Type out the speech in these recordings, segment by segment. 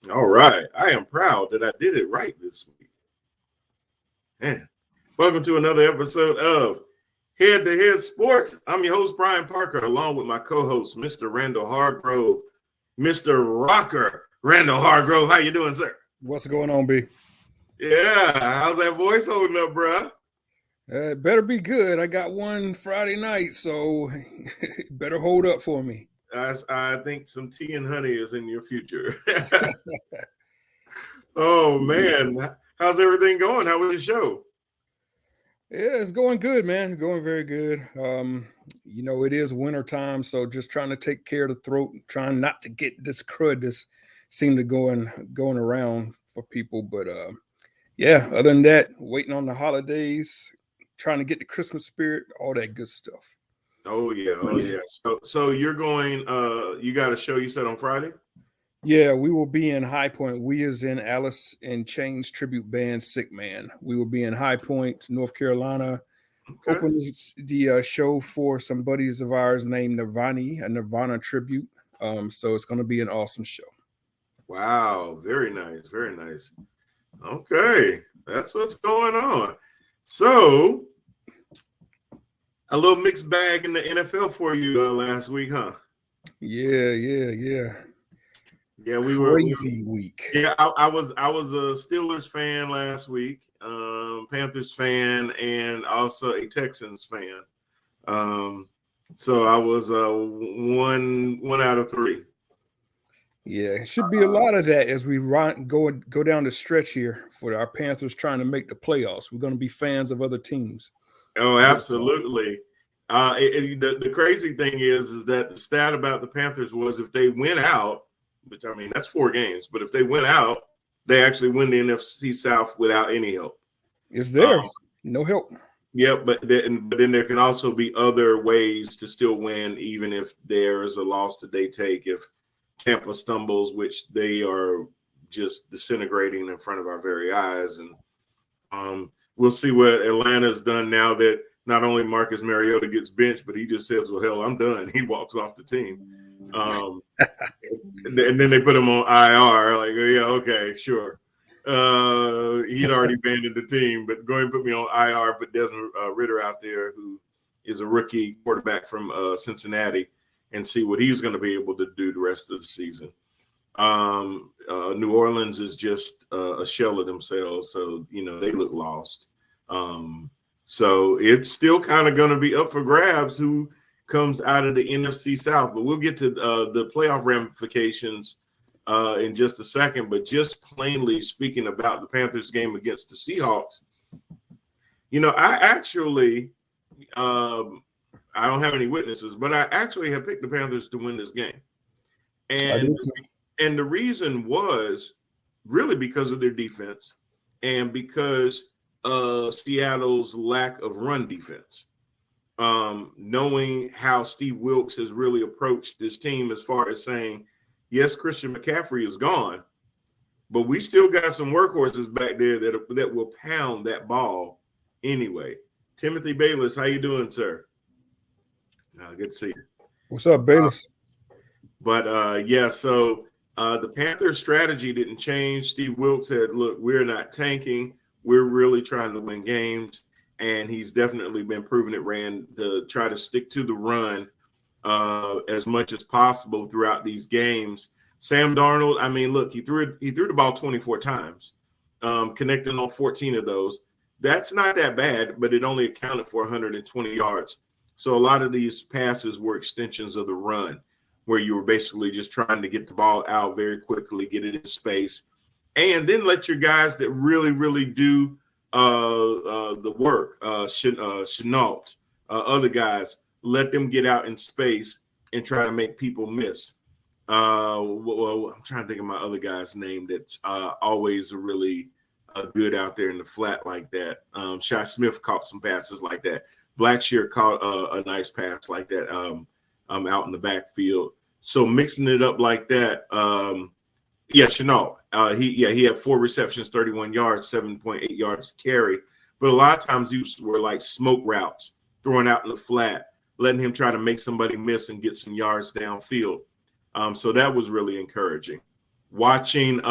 All right. I am proud that I did it right this week. Man. Welcome to another episode of Head to Head Sports. I'm your host, Brian Parker, along with my co-host, Mr. Randall Hargrove, Mr. Rocker Randall Hargrove. How you doing, sir? What's going on, B? Yeah. How's that voice holding up, bruh? It better be good. I got one Friday night, so better hold up for me. I think some tea and honey is in your future. Oh, man. How's everything going? How was your show? Yeah, it's going good, man. Going very good. It is winter time, so just trying to take care of the throat, trying not to get this crud that's seem to going around for people. But yeah, other than that, waiting on the holidays, trying to get the Christmas spirit, all that good stuff. Oh, yeah. Oh, yeah. So you're going, you got a show you said on Friday? Yeah, we will be in High Point. We is in Alice in Chains tribute band Sick Man. We will be in High Point, North Carolina. Okay. Open the show for some buddies of ours named Nirvana, a Nirvana tribute. So it's going to be an awesome show. Wow, very nice, very nice. Okay, that's what's going on. So, a little mixed bag in the NFL for you last week, huh? Yeah. Yeah, Crazy week. Yeah, I was a Steelers fan last week, Panthers fan, and also a Texans fan. So I was one out of three. Yeah, it should be a lot of that as we go down the stretch here for our Panthers trying to make the playoffs. We're going to be fans of other teams. Oh, absolutely. The crazy thing is that the stat about the Panthers was if they win out, which I mean that's 4 games, but if they win out, they actually win the NFC South without any help. It's theirs, no help. Yep, but then there can also be other ways to still win, even if there's a loss that they take. If Tampa stumbles, which they are just disintegrating in front of our very eyes, and we'll see what Atlanta's done now that not only Marcus Mariota gets benched, but he just says, "Well, hell, I'm done." He walks off the team, and then they put him on IR. Like, oh, yeah, okay, sure. He'd already abandoned the team, but go ahead and put me on IR. Put Desmond Ritter out there, who is a rookie quarterback from Cincinnati, and see what he's going to be able to do the rest of the season. New Orleans is just a shell of themselves, so they look lost. So it's still kind of going to be up for grabs who comes out of the NFC South, but we'll get to the playoff ramifications in just a second. But just plainly speaking about the Panthers game against the Seahawks, I actually I don't have any witnesses, but I actually have picked the Panthers to win this game. And the reason was really because of their defense and because of Seattle's lack of run defense. Knowing how Steve Wilks has really approached this team as far as saying, yes, Christian McCaffrey is gone, but we still got some workhorses back there that will pound that ball anyway. Timothy Bayless, how you doing, sir? Good to see you. What's up, Bayless? So the Panthers' strategy didn't change. Steve Wilks said, look, we're not tanking. We're really trying to win games. And he's definitely been proving it, Rand, to try to stick to the run as much as possible throughout these games. Sam Darnold, I mean, look, he threw the ball 24 times, connecting on 14 of those. That's not that bad, but it only accounted for 120 yards. So a lot of these passes were extensions of the run, where you were basically just trying to get the ball out very quickly, get it in space, and then let your guys that really, really do the work, Chenault, other guys, let them get out in space and try to make people miss. I'm trying to think of my other guy's name that's always really good out there in the flat like that. Shi Smith caught some passes like that. Blackshear caught a nice pass like that out in the backfield. So mixing it up like that, Chenault. He had 4 receptions, 31 yards, 7.8 yards carry. But a lot of times these were like smoke routes, throwing out in the flat, letting him try to make somebody miss and get some yards downfield. So that was really encouraging. Watching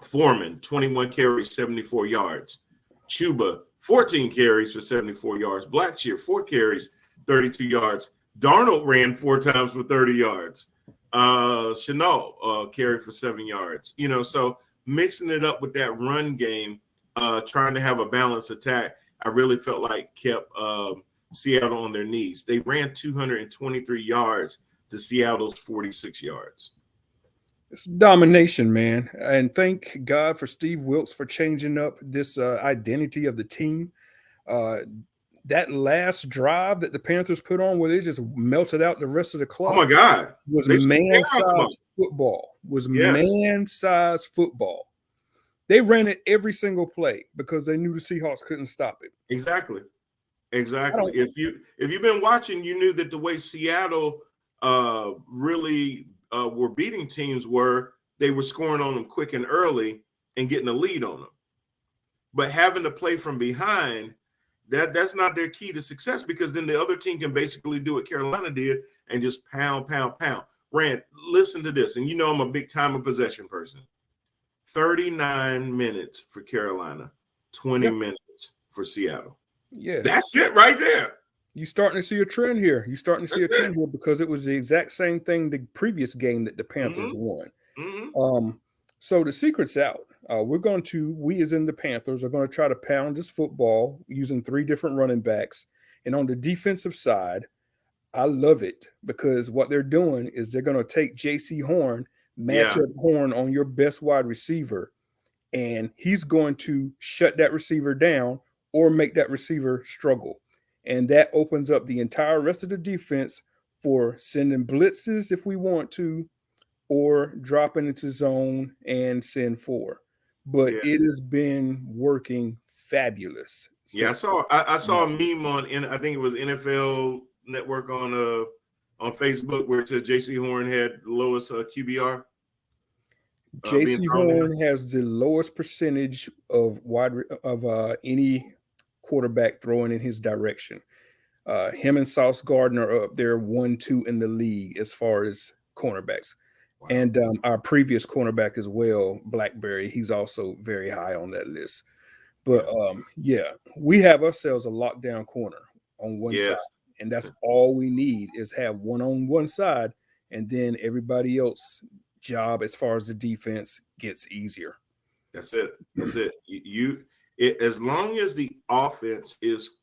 Foreman, 21 carries, 74 yards. Chuba, 14 carries for 74 yards. Blackshear, 4 carries, 32 yards. Darnold ran 4 times for 30 yards. Chenault carried for 7 yards. So mixing it up with that run game, trying to have a balanced attack, I really felt like kept Seattle on their knees. They ran 223 yards to Seattle's 46 yards. It's domination, man. And thank God for Steve Wilkes for changing up this identity of the team. That last drive that the Panthers put on where they just melted out the rest of the clock. Oh, my God. Was man-sized football. Man-sized football. They ran it every single play because they knew the Seahawks couldn't stop it. Exactly. If you've been watching, you knew that the way Seattle really were beating teams they were scoring on them quick and early and getting a lead on them. But having to play from behind, that's not their key to success, because then the other team can basically do what Carolina did and just pound. Rand, listen to this, and I'm a big time of possession person. 39 minutes for Carolina, 20 minutes for Seattle. Yeah. That's it right there. You're starting to see a trend here. Because it was the exact same thing the previous game that the Panthers won. Mm-hmm. So the secret's out. We as in the Panthers are going to try to pound this football using 3 different running backs. And on the defensive side, I love it because what they're doing is they're going to take J.C. Horn, match up Horn on your best wide receiver, and he's going to shut that receiver down or make that receiver struggle. And that opens up the entire rest of the defense for sending blitzes if we want to, or dropping into zone and send 4. But it has been working fabulous. Yeah, I saw a meme on, I think it was NFL Network on Facebook, where it says J.C. Horn had the lowest QBR. J.C. Horn has the lowest percentage of any quarterback throwing in his direction. Him and Sauce Gardner are up there 1-2 in the league as far as cornerbacks. Wow. And our previous cornerback as well, Blackberry, he's also very high on that list. But we have ourselves a lockdown corner on one side, and that's all we need is have one on one side, and then everybody else job as far as the defense gets easier. That's it. As long as the offense is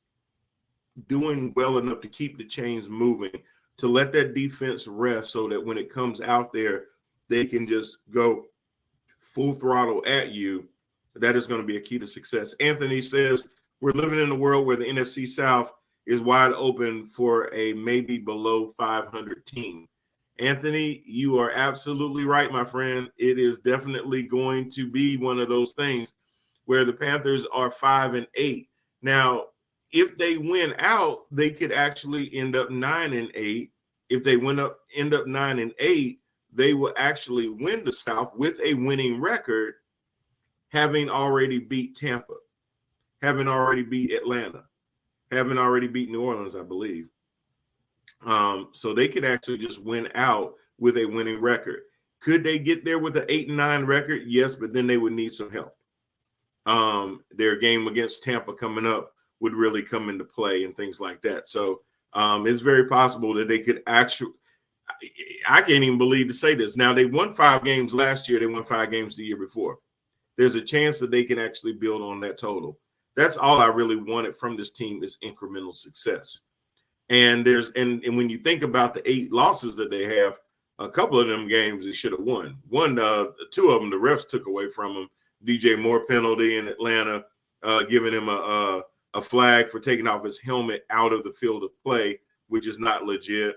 doing well enough to keep the chains moving, to let that defense rest so that when it comes out there, they can just go full throttle at you, that is going to be a key to success. Anthony says, we're living in a world where the NFC South is wide open for a maybe below 500 team. Anthony, you are absolutely right, my friend. It is definitely going to be one of those things where the Panthers are 5-8. Now, if they win out, they could actually end up 9-8. If they end up 9-8, they will actually win the South with a winning record, having already beat Tampa, having already beat Atlanta, having already beat New Orleans, I believe. So they could actually just win out with a winning record. Could they get there with an 8-9 record? Yes, but then they would need some help. Their game against Tampa coming up would really come into play and things like that. So it's very possible that they could actually, I can't even believe to say this. Now, they won 5 games last year. They won 5 games the year before. There's a chance that they can actually build on that total. That's all I really wanted from this team, is incremental success. And when you think about the 8 losses that they have, a couple of them games they should have won. 2 of them the refs took away from them. DJ Moore penalty in Atlanta, giving him a flag for taking off his helmet out of the field of play, which is not legit.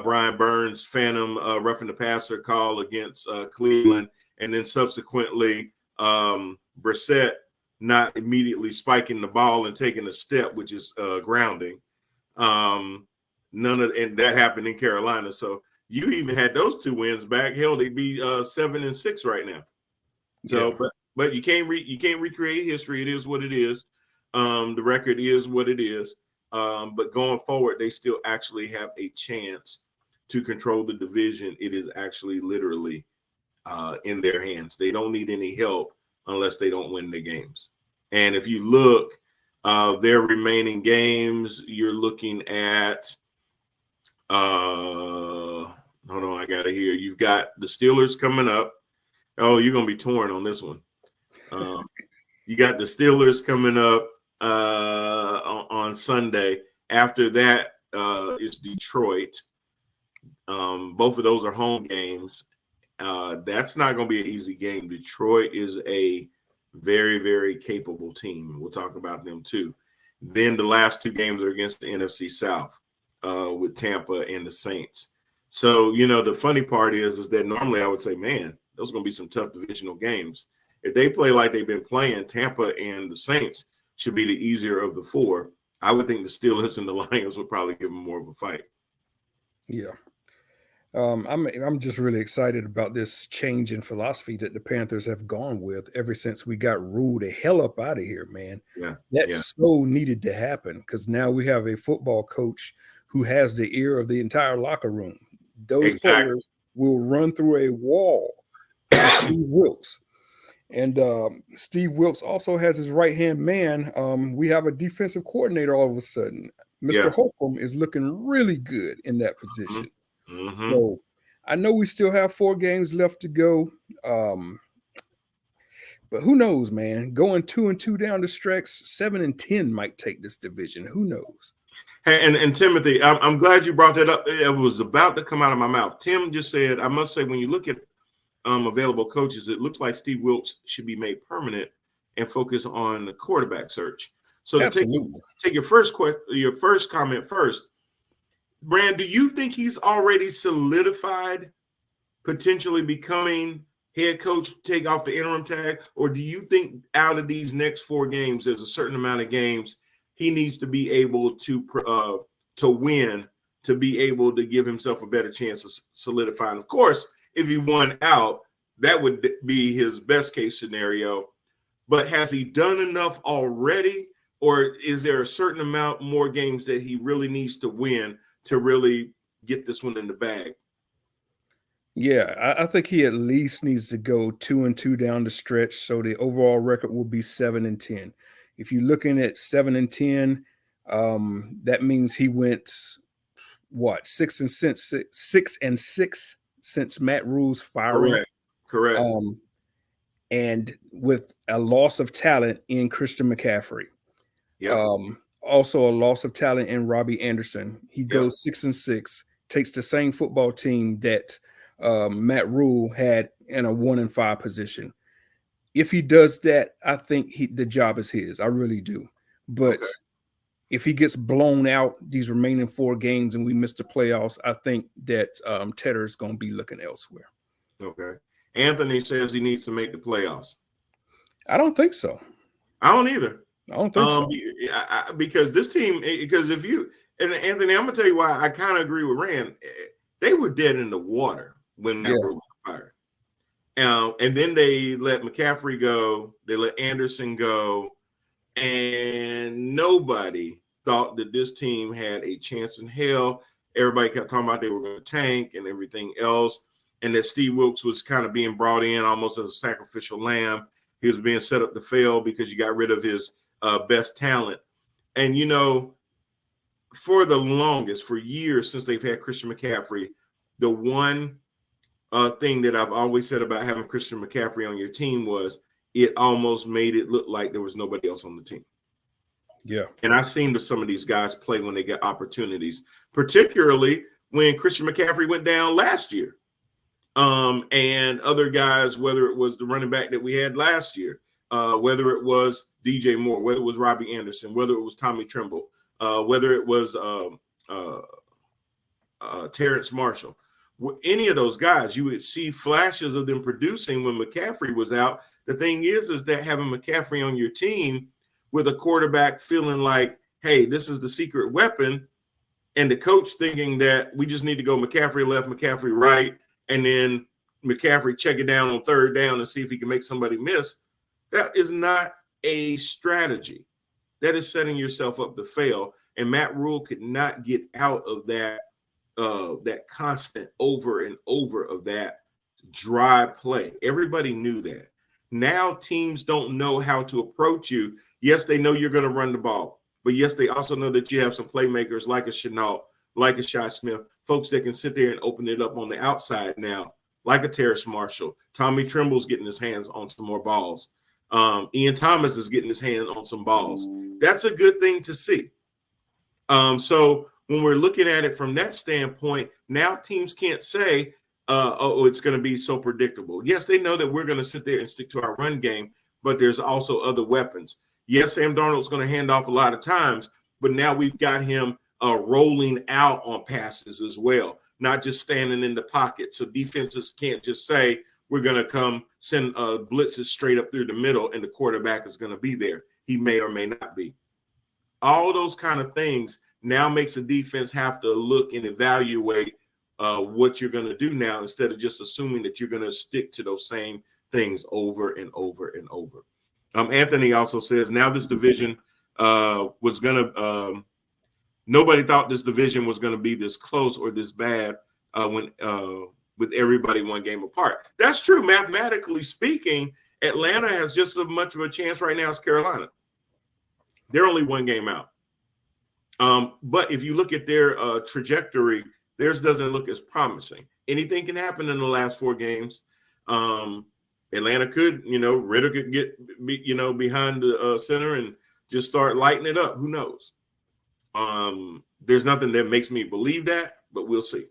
Brian Burns phantom roughing the passer call against Cleveland, and then subsequently Brissett not immediately spiking the ball and taking a step, which is grounding. And that happened in Carolina. So you even had those 2 wins back. Hell, they'd be 7-6 right now. So, but you can't recreate history. It is what it is. The record is what it is. But going forward, they still actually have a chance to control the division. It is actually literally in their hands. They don't need any help unless they don't win the games. And if you look, their remaining games, you're looking at, hold on, I got it here. You've got the Steelers coming up. Oh, you're going to be torn on this one. You got the Steelers coming up on Sunday. After that is Detroit. Both of those are home games. That's not going to be an easy game. Detroit is a very, very capable team. We'll talk about them too. Then the last two games are against the NFC South with Tampa and the Saints. So, the funny part is that normally I would say, man, those are going to be some tough divisional games. If they play like they've been playing, Tampa and the Saints should be the easier of the four. I would think the Steelers and the Lions would probably give them more of a fight. Yeah. I'm just really excited about this change in philosophy that the Panthers have gone with ever since we got Rule the hell up out of here, man. Yeah. That's so needed to happen because now we have a football coach who has the ear of the entire locker room. Those players will run through a wall with Steve Wilks. And Steve Wilks also has his right-hand man. We have a defensive coordinator all of a sudden. Mr. Holcomb is looking really good in that position. Mm-hmm. So I know we still have 4 games left to go. But who knows, man? Going 2-2 down the stretch, 7-10 might take this division. Who knows? Hey, and Timothy, I'm glad you brought that up. It was about to come out of my mouth. Tim just said, I must say, when you look at available coaches, it looks like Steve Wilks should be made permanent and focus on the quarterback search. So to take your first comment first, Brand, do you think he's already solidified potentially becoming head coach, take off the interim tag, or do you think out of these next 4 games, there's a certain amount of games he needs to be able to win to be able to give himself a better chance of solidifying? Of course, if he won out, that would be his best case scenario. But has he done enough already, or is there a certain amount more games that he really needs to win to really get this one in the bag? Yeah, I think he at least needs to go 2-2 down the stretch, so the overall record will be 7-10. If you're looking at 7-10, that means he went 6 and 6 since Matt Rule's firing. Correct. And with a loss of talent in Christian McCaffrey. Yeah. Also a loss of talent in Robbie Anderson. He goes 6 and 6, takes the same football team that Matt Rule had in a 1-5 position. If he does that, I think the job is his. I really do. But if he gets blown out these remaining 4 games and we miss the playoffs, I think that Tedder is going to be looking elsewhere. Okay. Anthony says he needs to make the playoffs. I don't think so. I don't either. I don't think so. Because this team, because if you, and Anthony, I'm going to tell you why I kind of agree with Rand. They were dead in the water when that was fired. And then they let McCaffrey go. They let Anderson go. And nobody thought that this team had a chance in hell. Everybody kept talking about they were going to tank and everything else. And that Steve Wilks was kind of being brought in almost as a sacrificial lamb. He was being set up to fail because you got rid of his best talent. And, for the longest, for years since they've had Christian McCaffrey, the one thing that I've always said about having Christian McCaffrey on your team was it almost made it look like there was nobody else on the team. Yeah. And I've seen some of these guys play when they get opportunities, particularly when Christian McCaffrey went down last year. And other guys, whether it was the running back that we had last year, whether it was DJ Moore, whether it was Robbie Anderson, whether it was Tommy Tremble, whether it was Terrence Marshall, any of those guys, you would see flashes of them producing when McCaffrey was out. The thing is that having McCaffrey on your team with a quarterback feeling like, hey, this is the secret weapon, and the coach thinking that we just need to go McCaffrey left, McCaffrey right, and then McCaffrey check it down on 3rd down and see if he can make somebody miss. That is not a strategy. That is setting yourself up to fail. And Matt Rule could not get out of that constant over and over of that dry play. Everybody knew that. Now teams don't know how to approach you. Yes, they know you're going to run the ball, but yes, they also know that you have some playmakers like a Chenault, like a Shi Smith, folks that can sit there and open it up on the outside now, like a Terrace Marshall. Tommy Trimble's getting his hands on some more balls. Ian Thomas is getting his hand on some balls. That's a good thing to see. So when we're looking at it from that standpoint, now teams can't say, oh, it's going to be so predictable. Yes, they know that we're going to sit there and stick to our run game, but there's also other weapons. Yes, Sam Darnold's going to hand off a lot of times, but now we've got him rolling out on passes as well, not just standing in the pocket. So defenses can't just say, we're going to come send blitzes straight up through the middle and the quarterback is going to be there. He may or may not be. All those kind of things now makes the defense have to look and evaluate what you're going to do now instead of just assuming that you're going to stick to those same things over and over and over. Anthony also says now this division was going to nobody thought this division was going to be this close or this bad when with everybody one game apart. That's true. Mathematically speaking, Atlanta has just as much of a chance right now as Carolina. They're only one game out. But if you look at their trajectory, theirs doesn't look as promising. Anything can happen in the last 4 games. Atlanta could, Ritter could get, behind the center and just start lighting it up. Who knows? There's nothing that makes me believe that, but we'll see.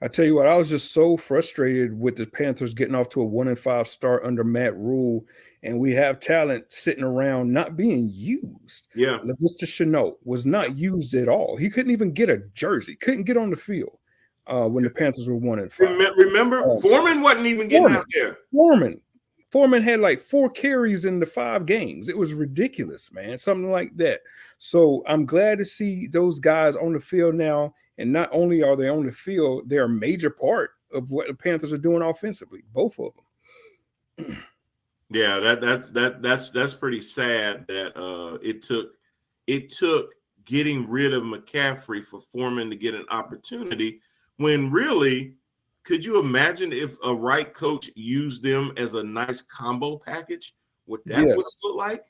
I tell you what, I was just so frustrated with the Panthers getting off to a 1-5 start under Matt Rule, and we have talent sitting around not being used. Yeah. Mr. Chenault was not used at all. He couldn't even get a jersey, couldn't get on the field when the Panthers were 1-5. Remember, Foreman wasn't even getting out there. Foreman had like 4 carries in the 5 games. It was ridiculous, man, something like that. So I'm glad to see those guys on the field now. And not only are they on the field, they're a major part of what the Panthers are doing offensively, both of them. Yeah, that's pretty sad that it took getting rid of McCaffrey for Foreman to get an opportunity when really, could you imagine if a right coach used them as a nice combo package? What that would look like?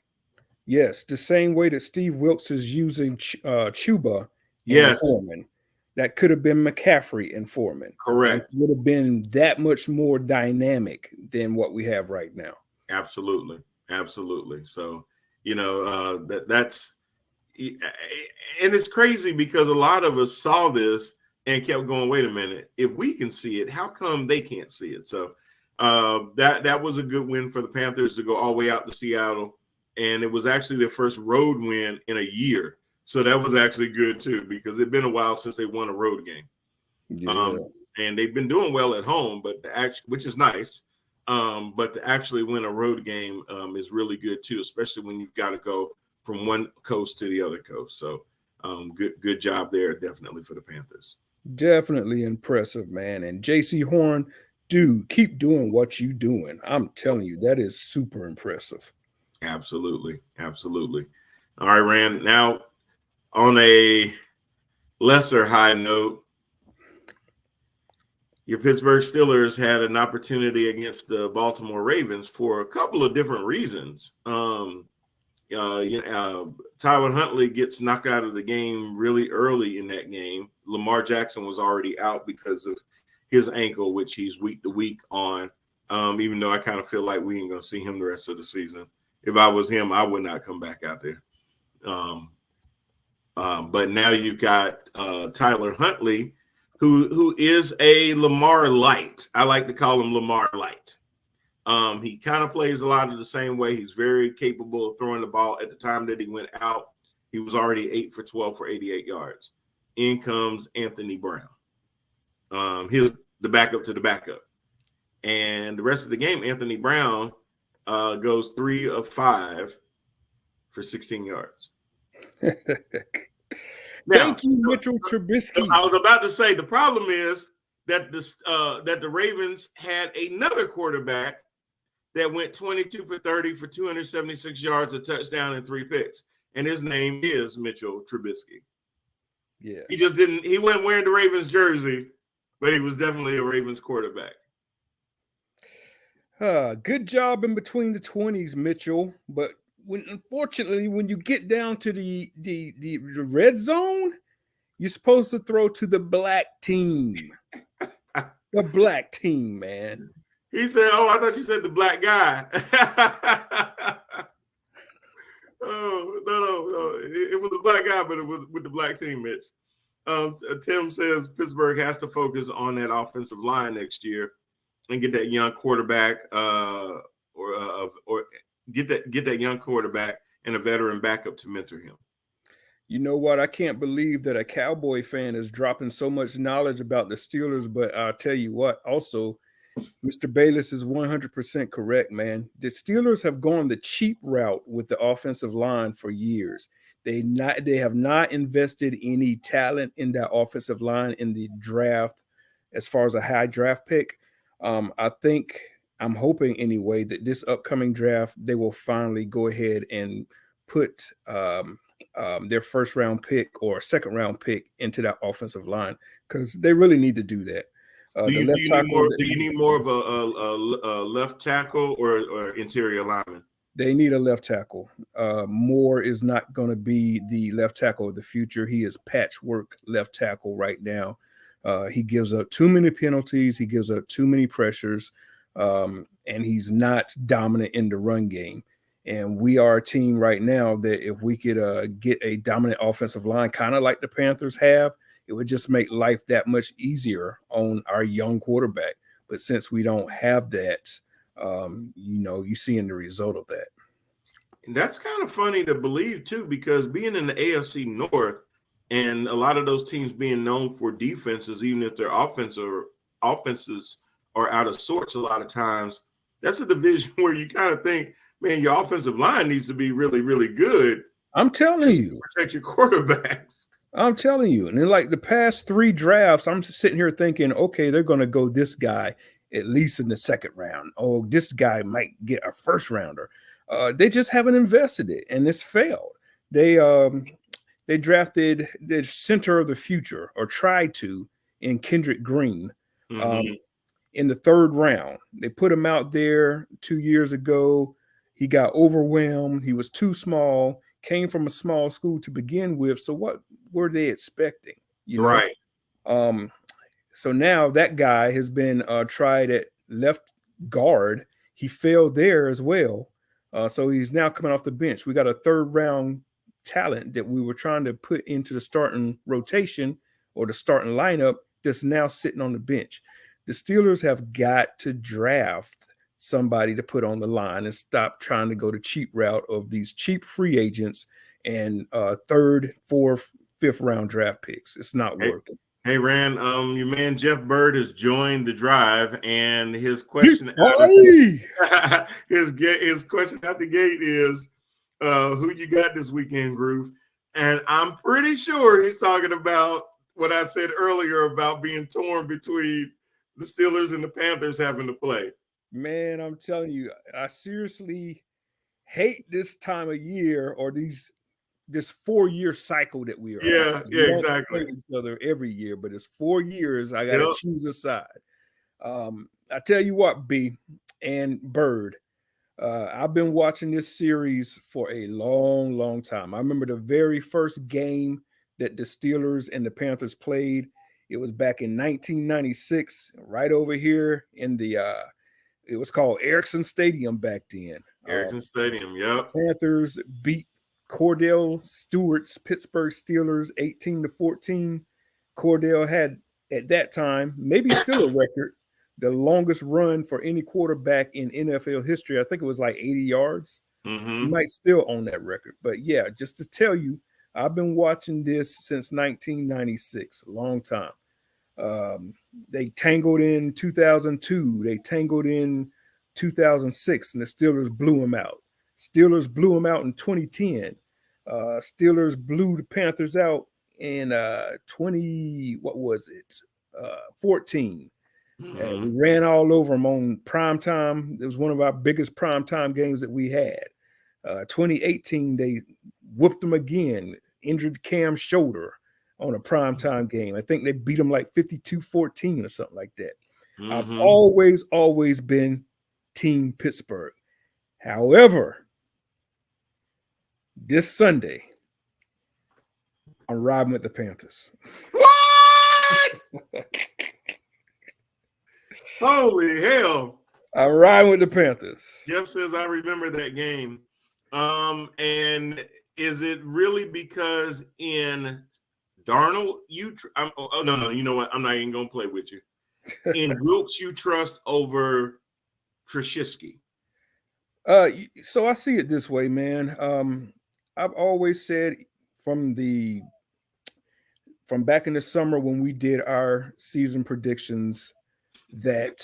Yes, the same way that Steve Wilkes is using Chuba and Foreman. That could have been McCaffrey and Foreman. Correct. It would have been that much more dynamic than what we have right now. Absolutely. So, that's and it's crazy because a lot of us saw this and kept going, wait a minute, if we can see it, how come they can't see it? So that was a good win for the Panthers to go all the way out to Seattle. And it was actually their first road win in a year. So that was actually good too, because it'd been a while since they won a road game. Yeah. And they've been doing well at home, but which is nice. But to actually win a road game is really good too, especially when you've got to go from one coast to the other coast. So good job there, definitely for the Panthers. Definitely impressive, man. And JC Horn, dude, keep doing what you're doing. I'm telling you, that is super impressive. Absolutely. All right, Rand. Now, on a lesser high note, your Pittsburgh Steelers had an opportunity against the Baltimore Ravens for a couple of different reasons. Tyler Huntley gets knocked out of the game really early in that game. Lamar Jackson was already out because of his ankle, which he's week to week on, even though I kind of feel like we ain't going to see him the rest of the season. If I was him, I would not come back out there. But now you've got Tyler Huntley, who is a Lamar light. I like to call him Lamar light. He kind of plays a lot of the same way. He's very capable of throwing the ball. At the time that he went out, he was already 8 for 12 for 88 yards. In comes Anthony Brown. He was the backup to the backup. And the rest of the game, Anthony Brown goes 3 of 5 for 16 yards. Thank you, Mitchell Trubisky. I was about to say the problem is that the Ravens had another quarterback that went 22 for 30 for 276 yards, a touchdown, and 3 picks, and his name is Mitchell Trubisky. Yeah, he wasn't wearing the Ravens jersey, but he was definitely a Ravens quarterback. Good job in between the 20s, Mitchell. But unfortunately, when you get down to the red zone, you're supposed to throw to the black team. The black team, man. He said, "Oh, I thought you said the black guy." Oh, no. It was a black guy, but it was with the black team, Mitch. Tim says Pittsburgh has to focus on that offensive line next year and get that young quarterback, or get that young quarterback and a veteran backup to mentor him. You know what? I can't believe that a Cowboy fan is dropping so much knowledge about the Steelers, but I'll tell you what, also, Mr. Bayless is 100% correct, man. The Steelers have gone the cheap route with the offensive line for years. They have not invested any talent in that offensive line in the draft as far as a high draft pick. I'm hoping anyway that this upcoming draft, they will finally go ahead and put their first round pick or second round pick into that offensive line, because they really need to do that. Do you need more of a left tackle or interior lineman? They need a left tackle. Moore is not going to be the left tackle of the future. He is patchwork left tackle right now. He gives up too many penalties. He gives up too many pressures, and he's not dominant in the run game. And we are a team right now that if we could get a dominant offensive line, kind of like the Panthers have, it would just make life that much easier on our young quarterback. But since we don't have that, you're seeing the result of that. And that's kind of funny to believe, too, because being in the AFC North and a lot of those teams being known for defenses, even if their offenses are out of sorts a lot of times, that's a division where you kind of think, man, your offensive line needs to be really, really good. I'm telling you. Protect your quarterbacks. I'm telling you. And in like the past 3 drafts, I'm sitting here thinking, okay, they're going to go this guy at least in the second round. Oh, this guy might get a first rounder. They just haven't invested it, and it's failed. They drafted the center of the future, or tried to, in Kendrick Green in the 3rd round. They put him out there 2 years ago. He got overwhelmed. He was too small, came from a small school to begin with. So what were they expecting? Right. So now that guy has been tried at left guard. He failed there as well. So he's now coming off the bench. We got a 3rd round talent that we were trying to put into the starting rotation or the starting lineup that's now sitting on the bench. The Steelers have got to draft somebody to put on the line and stop trying to go the cheap route of these cheap free agents and 3rd, 4th, 5th round draft picks. It's not working. Hey, Rand, your man Jeff Bird has joined the drive, and his question his question out the gate is, who you got this weekend, Groove? And I'm pretty sure he's talking about what I said earlier about being torn between the Steelers and the Panthers having to play. Man, I'm telling you, I seriously hate this time of year or this 4-year cycle that we are. Yeah, exactly. Each other every year, but it's 4 years. I got to choose a side. I tell you what, B and Bird, I've been watching this series for a long, long time. I remember the very first game that the Steelers and the Panthers played. It was back in 1996, right over here in the it was called Ericsson Stadium back then. Ericsson Stadium, yep. Panthers beat Cordell Stewart's Pittsburgh Steelers 18-14. Cordell had, at that time, maybe still a record, the longest run for any quarterback in NFL history. I think it was like 80 yards. He might still own that record. But yeah, just to tell you, I've been watching this since 1996, a long time. They tangled in 2002. They tangled in 2006, and the Steelers blew them out. Steelers blew them out in 2010. Steelers blew the Panthers out in 14. And we ran all over them on primetime. It was one of our biggest primetime games that we had. 2018, they whooped them again, injured Cam's shoulder on a primetime game. I think they beat them like 52-14 or something like that. I've always been Team Pittsburgh. However, this Sunday, I'm riding with the Panthers. What? Holy hell. I'm riding with the Panthers. Jeff says, I remember that game. And is it really because in Darnold, no, you know what? I'm not even going to play with you. In Wilkes, you trust over Trubisky? So I see it this way, man. I've always said from back in the summer when we did our season predictions that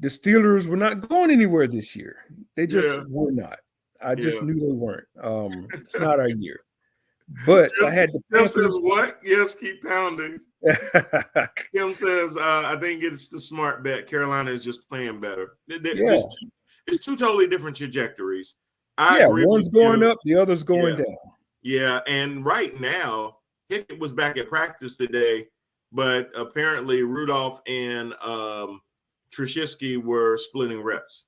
the Steelers were not going anywhere this year. They just were not. I just knew they weren't. It's not our year. But Jeff, I had the Jeff says what? Yes, keep pounding. Kim says, I think it's the smart bet. Carolina is just playing better. It's two totally different trajectories. I agree. One's going up, the other's going down. Yeah, and right now, Hickett was back at practice today, but apparently Rudolph and Trubisky were splitting reps.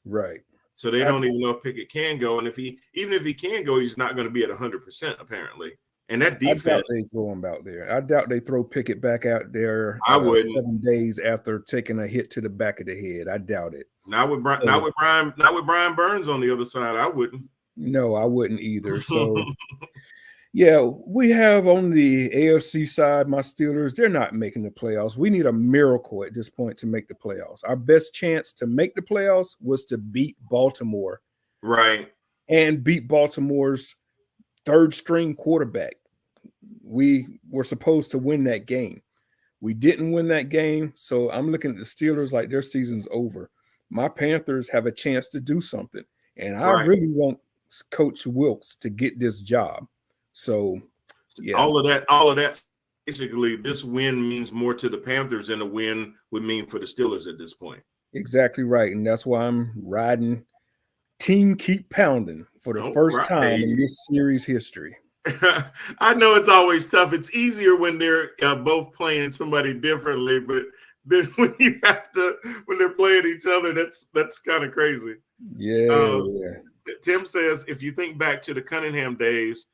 Right. So they don't even know if Pickett can go, and even if he can go, he's not going to be at 100% apparently. And that defense, I doubt they throw him out there. I doubt they throw Pickett back out there. I wouldn't. 7 days after taking a hit to the back of the head. I doubt it. Not with Brian Burns on the other side. I wouldn't. No, I wouldn't either. So, yeah, we have on the AFC side, my Steelers. They're not making the playoffs. We need a miracle at this point to make the playoffs. Our best chance to make the playoffs was to beat Baltimore, right, and beat Baltimore's third-string quarterback. We were supposed to win that game. We didn't win that game, so I'm looking at the Steelers like their season's over. My Panthers have a chance to do something, and I really want Coach Wilkes to get this job. So, yeah. All of that, basically, this win means more to the Panthers than a win would mean for the Steelers at this point. Exactly right, and that's why I'm riding Team Keep Pounding for the first time in this series history. I know it's always tough. It's easier when they're both playing somebody differently, but then when they're playing each other, that's kind of crazy. Yeah. Tim says, if you think back to the Cunningham days,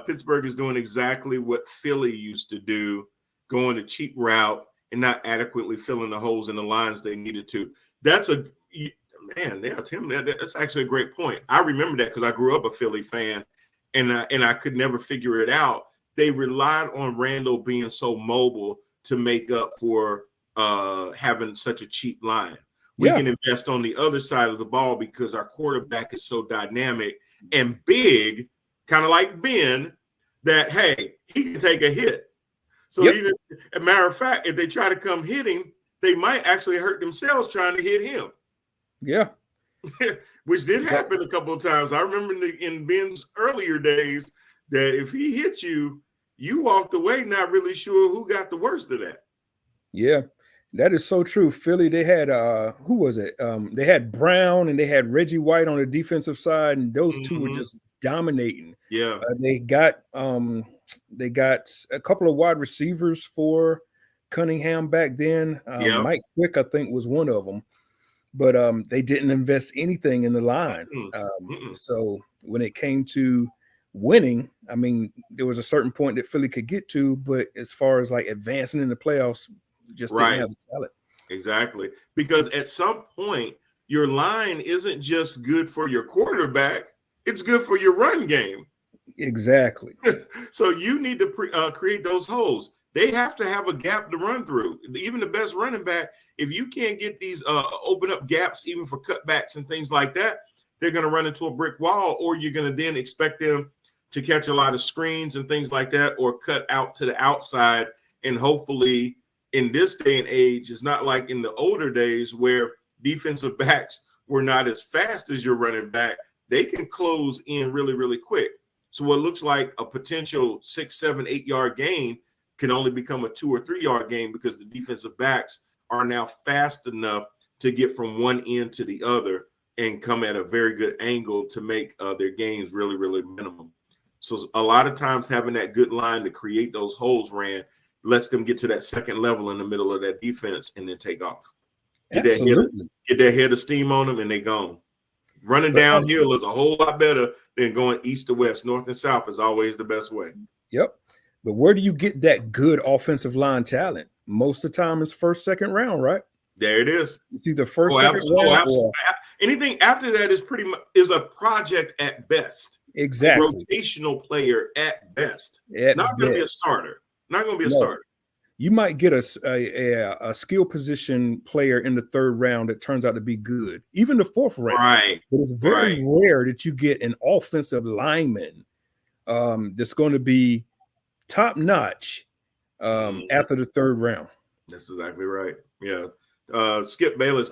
Pittsburgh is doing exactly what Philly used to do, going a cheap route and not adequately filling the holes in the lines they needed to. Tim, that's actually a great point. I remember that because I grew up a Philly fan. And I could never figure it out. They relied on Randall being so mobile to make up for having such a cheap line. We can invest on the other side of the ball because our quarterback is so dynamic and big, kind of like Ben, that, hey, he can take a hit. So even, as a matter of fact, if they try to come hit him, they might actually hurt themselves trying to hit him. Yeah. Which did happen a couple of times. I remember in Ben's earlier days that if he hit you, you walked away not really sure who got the worst of that. Yeah, that is so true. Philly, they had who was it? They had Brown and they had Reggie White on the defensive side, and those two were just dominating. Yeah, they got a couple of wide receivers for Cunningham back then. Mike Quick, I think, was one of them. But they didn't invest anything in the line. So when it came to winning, I mean, there was a certain point that Philly could get to, but as far as like advancing in the playoffs, just didn't have the talent. Exactly. Because at some point, your line isn't just good for your quarterback, it's good for your run game. Exactly. So you need to create those holes. They have to have a gap to run through. Even the best running back, if you can't get these open up gaps, even for cutbacks and things like that, they're going to run into a brick wall, or you're going to then expect them to catch a lot of screens and things like that, or cut out to the outside. And hopefully in this day and age, it's not like in the older days where defensive backs were not as fast as your running back. They can close in really, really quick. So what looks like a potential 6, 7, 8 yard gain can only become a 2 or 3 yard game because the defensive backs are now fast enough to get from one end to the other and come at a very good angle to make their gains really, really minimum. So a lot of times having that good line to create those holes lets them get to that second level in the middle of that defense and then take off. Absolutely. Get that head of steam on them, and they gone. Running downhill is a whole lot better than going east to west. North and south is always the best way. Yep. But where do you get that good offensive line talent? Most of the time it's first, second round, right? There it is. It's either first, second round, or anything after that is pretty much a project at best. Exactly. A rotational player at best. Not going to be a starter. Not going to be a starter. You might get a skill position player in the third round that turns out to be good, even the fourth round. Right. But it's very rare that you get an offensive lineman that's going to be top notch after the third round. That's exactly right. Yeah. Tim Bayless.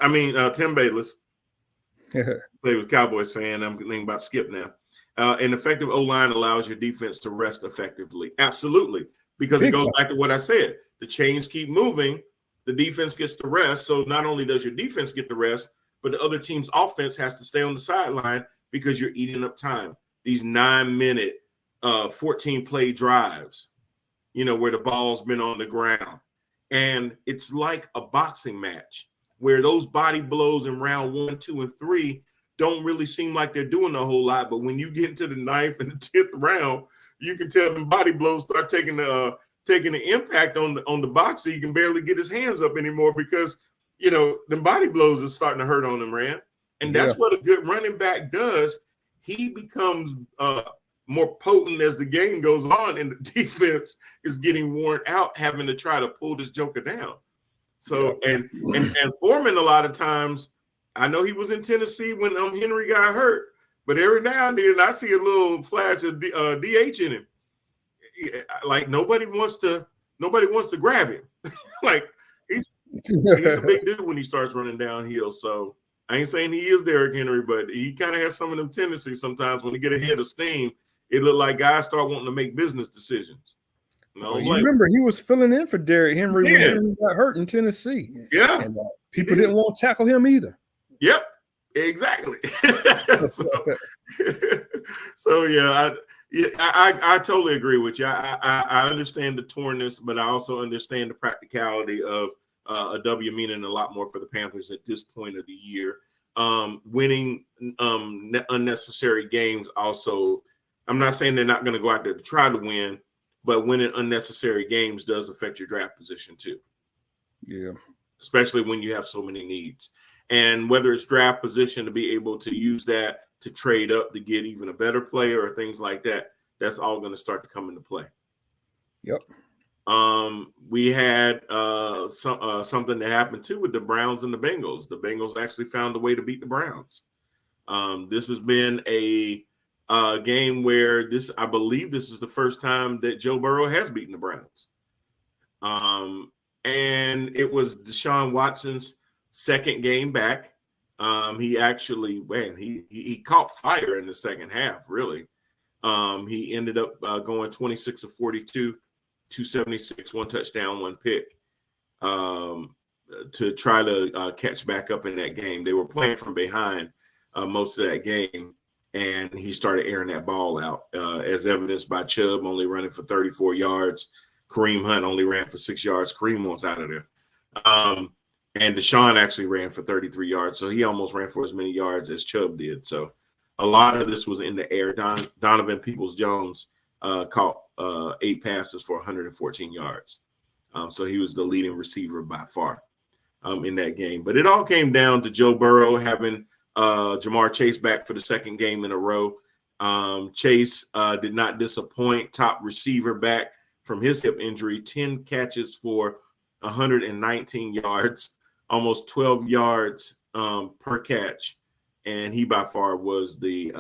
Play with Cowboys fan. I'm thinking about Skip now. An effective O-line allows your defense to rest effectively. Absolutely. Because it goes back to what I said. The chains keep moving. The defense gets the rest. So not only does your defense get the rest, but the other team's offense has to stay on the sideline because you're eating up time. These 9-minute, 14-play drives, where the ball's been on the ground. And it's like a boxing match where those body blows in round 1, 2, and 3 don't really seem like they're doing a whole lot. But when you get into the 9th and the 10th round, you can tell them body blows start taking the impact on the boxer. He can barely get his hands up anymore because, the body blows are starting to hurt on him, Rand. And that's what a good running back does. He becomes more potent as the game goes on, and the defense is getting worn out having to try to pull this joker down. So, and Foreman, a lot of times, I know he was in Tennessee when Henry got hurt, but every now and then I see a little flash of DH in him. Like nobody wants to grab him. Like he's a big dude when he starts running downhill. So I ain't saying he is Derrick Henry, but he kind of has some of them tendencies sometimes when he get ahead of steam. It looked like guys start wanting to make business decisions. You remember he was filling in for Derrick Henry when Henry got hurt in Tennessee. Yeah. And people didn't want to tackle him either. Yep, exactly. so yeah, I totally agree with you. I understand the tornness, but I also understand the practicality of a W meaning a lot more for the Panthers at this point of the year. Winning unnecessary games also, I'm not saying they're not going to go out there to try to win, but winning unnecessary games does affect your draft position too. Yeah. Especially when you have so many needs. And whether it's draft position to be able to use that to trade up to get even a better player or things like that, that's all going to start to come into play. Yep. We had something that happened too with the Browns and the Bengals. The Bengals actually found a way to beat the Browns. This has been a game where I believe this is the first time that Joe Burrow has beaten the Browns. And it was Deshaun Watson's second game back. He actually, he caught fire in the second half, really. He ended up going 26 of 42, 276, 1 touchdown, 1 pick to try to catch back up in that game. They were playing from behind most of that game, and he started airing that ball out, as evidenced by Chubb only running for 34 yards. Kareem Hunt only ran for 6 yards. Kareem was out of there. And Deshaun actually ran for 33 yards, so he almost ran for as many yards as Chubb did. So a lot of this was in the air. Donovan Peoples-Jones caught 8 passes for 114 yards. So he was the leading receiver by far in that game. But it all came down to Joe Burrow having Jamar Chase back for the second game in a row. Chase did not disappoint. Top receiver back from his hip injury, 10 catches for 119 yards, almost 12 yards per catch. And he by far was the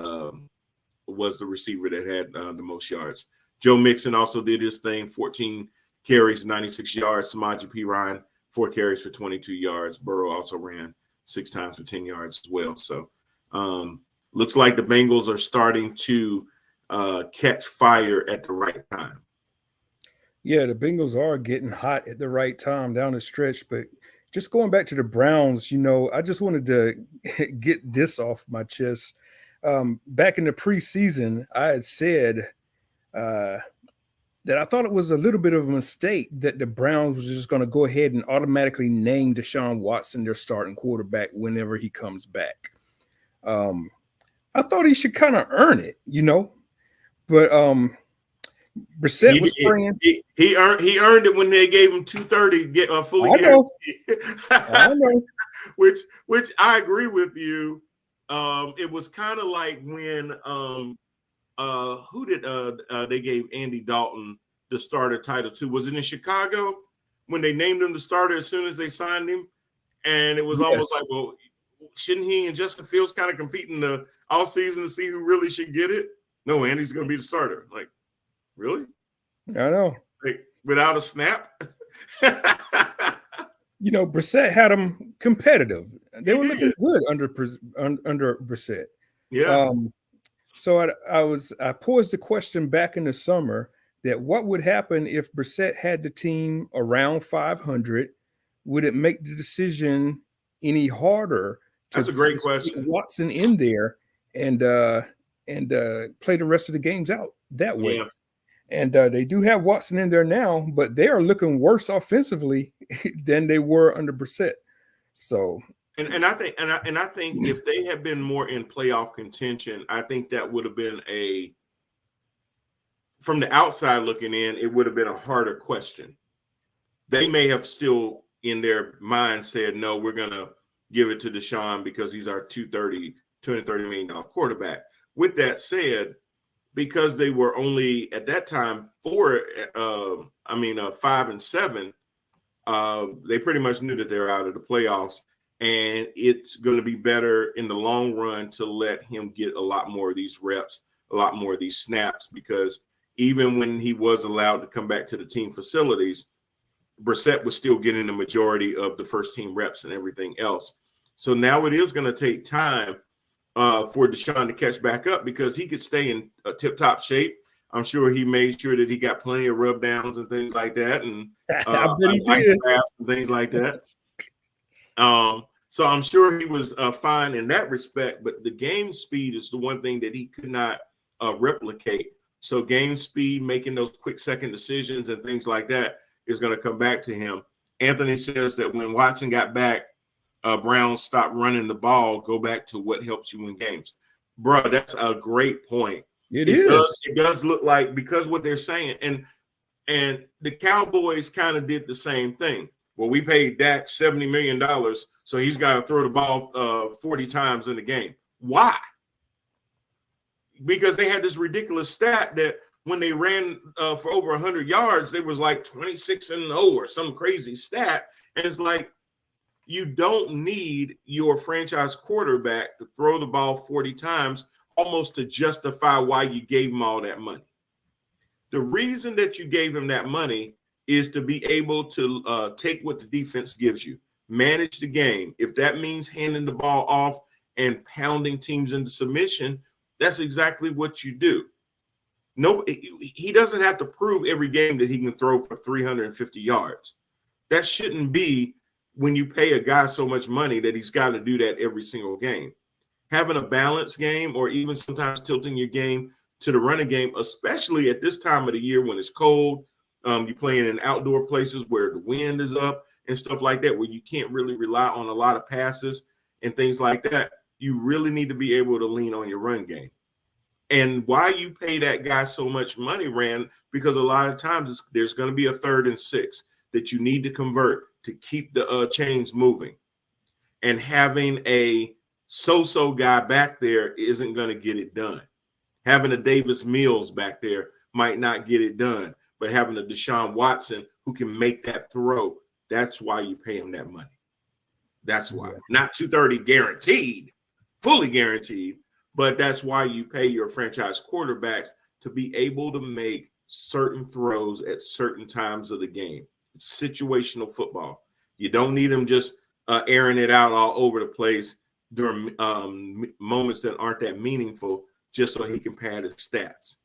receiver that had the most yards. Joe Mixon also did his thing, 14 carries, 96 yards. Samaje Perine, 4 carries for 22 yards. Burrow also ran 6 times for 10 yards as well. So looks like the Bengals are starting to catch fire at the right time. Yeah, the Bengals are getting hot at the right time down the stretch. But just going back to the Browns, I just wanted to get this off my chest. Back in the preseason, I had said that that I thought it was a little bit of a mistake that the Browns was just going to go ahead and automatically name Deshaun Watson their starting quarterback whenever he comes back. I thought he should kind of earn it, but Brissett was praying. He earned it when they gave him 230 get fully guaranteed. I know. which I agree with you. It was kind of like when who did they gave Andy Dalton the starter title to? Was it in Chicago when they named him the starter as soon as they signed him? And it was almost like, well, shouldn't he and Justin Fields kind of compete in the offseason to see who really should get it? No, Andy's going to be the starter. Like, really? I know. Like, without a snap? Brissett had them competitive. They were looking good under Brissett. Yeah. So I posed the question back in the summer that what would happen if Brissett had the team around 500? Would it make the decision any harder That's a great question. Watson in there and play the rest of the games out that way? Yeah. And they do have Watson in there now, but they are looking worse offensively than they were under Brissett. So, and I think if they had been more in playoff contention, I think that would have been from the outside looking in, it would have been a harder question. They may have still in their mind said, no, we're going to give it to Deshaun because he's our $230 million quarterback. With that said, because they were only at that time 5-7, they pretty much knew that they're out of the playoffs, and it's going to be better in the long run to let him get a lot more of these reps, a lot more of these snaps, because even when he was allowed to come back to the team facilities, Brissett was still getting the majority of the first team reps and everything else. So now it is going to take time for Deshaun to catch back up, because he could stay in tip-top shape. I'm sure he made sure that he got plenty of rub downs and things like that, and I bet he did. And things like that. So I'm sure he was fine in that respect, but the game speed is the one thing that he could not replicate. So game speed, making those quick second decisions and things like that is going to come back to him. Anthony says that when Watson got back, Browns stopped running the ball, go back to what helps you win games. Bro, that's a great point. It does look like, because what they're saying, and the Cowboys kind of did the same thing. Well, we paid Dak $70 million, so he's got to throw the ball 40 times in the game. Why? Because they had this ridiculous stat that when they ran for over 100 yards, they was like 26-0 or some crazy stat. And it's like, you don't need your franchise quarterback to throw the ball 40 times almost to justify why you gave him all that money. The reason that you gave him that money is to be able to take what the defense gives you, manage the game. If that means handing the ball off and pounding teams into submission, that's exactly what you do. No, he doesn't have to prove every game that he can throw for 350 yards. That shouldn't be when you pay a guy so much money that he's got to do that every single game. Having a balanced game, or even sometimes tilting your game to the running game, especially at this time of the year when it's cold, you're playing in outdoor places where the wind is up and stuff like that, where you can't really rely on a lot of passes and things like that. You really need to be able to lean on your run game. And why you pay that guy so much money, Rand, because a lot of times there's going to be a 3rd and 6 that you need to convert to keep the chains moving. And having a so-so guy back there isn't going to get it done. Having a Davis Mills back there might not get it done, but having a Deshaun Watson who can make that throw, that's why you pay him that money. That's why. Not 230 guaranteed, fully guaranteed, but that's why you pay your franchise quarterbacks to be able to make certain throws at certain times of the game. It's situational football. You don't need them just airing it out all over the place during moments that aren't that meaningful, just so he can pad his stats.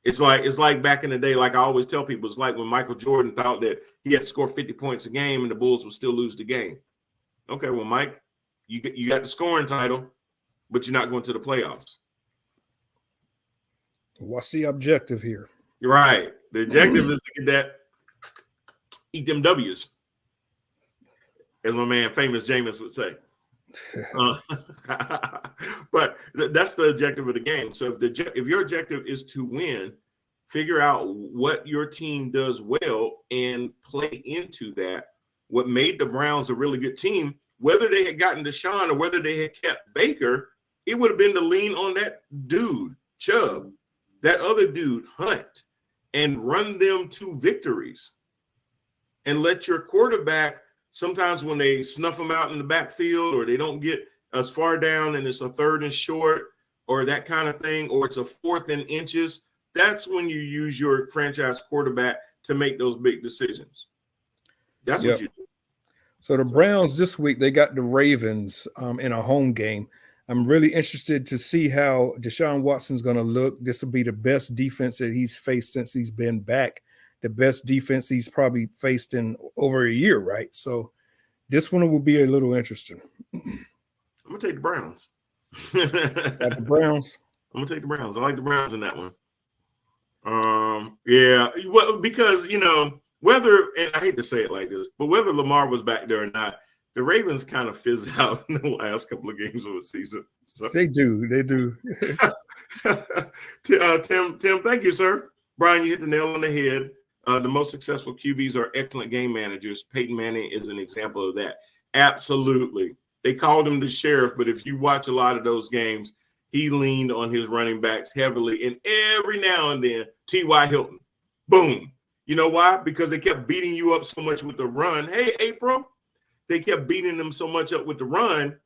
It's like back in the day, like I always tell people, it's like when Michael Jordan thought that he had to score 50 points a game and the Bulls would still lose the game. Okay, well, Mike, you got the scoring title, but you're not going to the playoffs. What's the objective here? You're right. The objective is to get that, eat them W's, as my man famous Jameis would say. But that's the objective of the game. So if your objective is to win, figure out what your team does well and play into that. What made the Browns a really good team, whether they had gotten Deshaun or whether they had kept Baker, it would have been to lean on that dude, Chubb, that other dude, Hunt, and run them to victories. And let your quarterback, sometimes when they snuff them out in the backfield or they don't get as far down and it's a 3rd and short or that kind of thing, or it's a 4th and inches, that's when you use your franchise quarterback to make those big decisions. That's what you do. So the Browns this week, they got the Ravens in a home game. I'm really interested to see how Deshaun Watson's going to look. This will be the best defense that he's faced since he's been back. The best defense he's probably faced in over a year, right? So this one will be a little interesting. I'm going to take the Browns. Like the Browns? I'm going to take the Browns. I like the Browns in that one. Yeah, well, because, whether, and I hate to say it like this, but whether Lamar was back there or not, the Ravens kind of fizzed out in the last couple of games of the season. So. They do. Tim, thank you, sir. Brian, you hit the nail on the head. The most successful QBs are excellent game managers. Peyton Manning is an example of that. Absolutely. They called him the sheriff, but if you watch a lot of those games, he leaned on his running backs heavily. And every now and then, T.Y. Hilton, boom. You know why? Because they kept beating you up so much with the run. Hey, April. They kept beating them so much up with the run.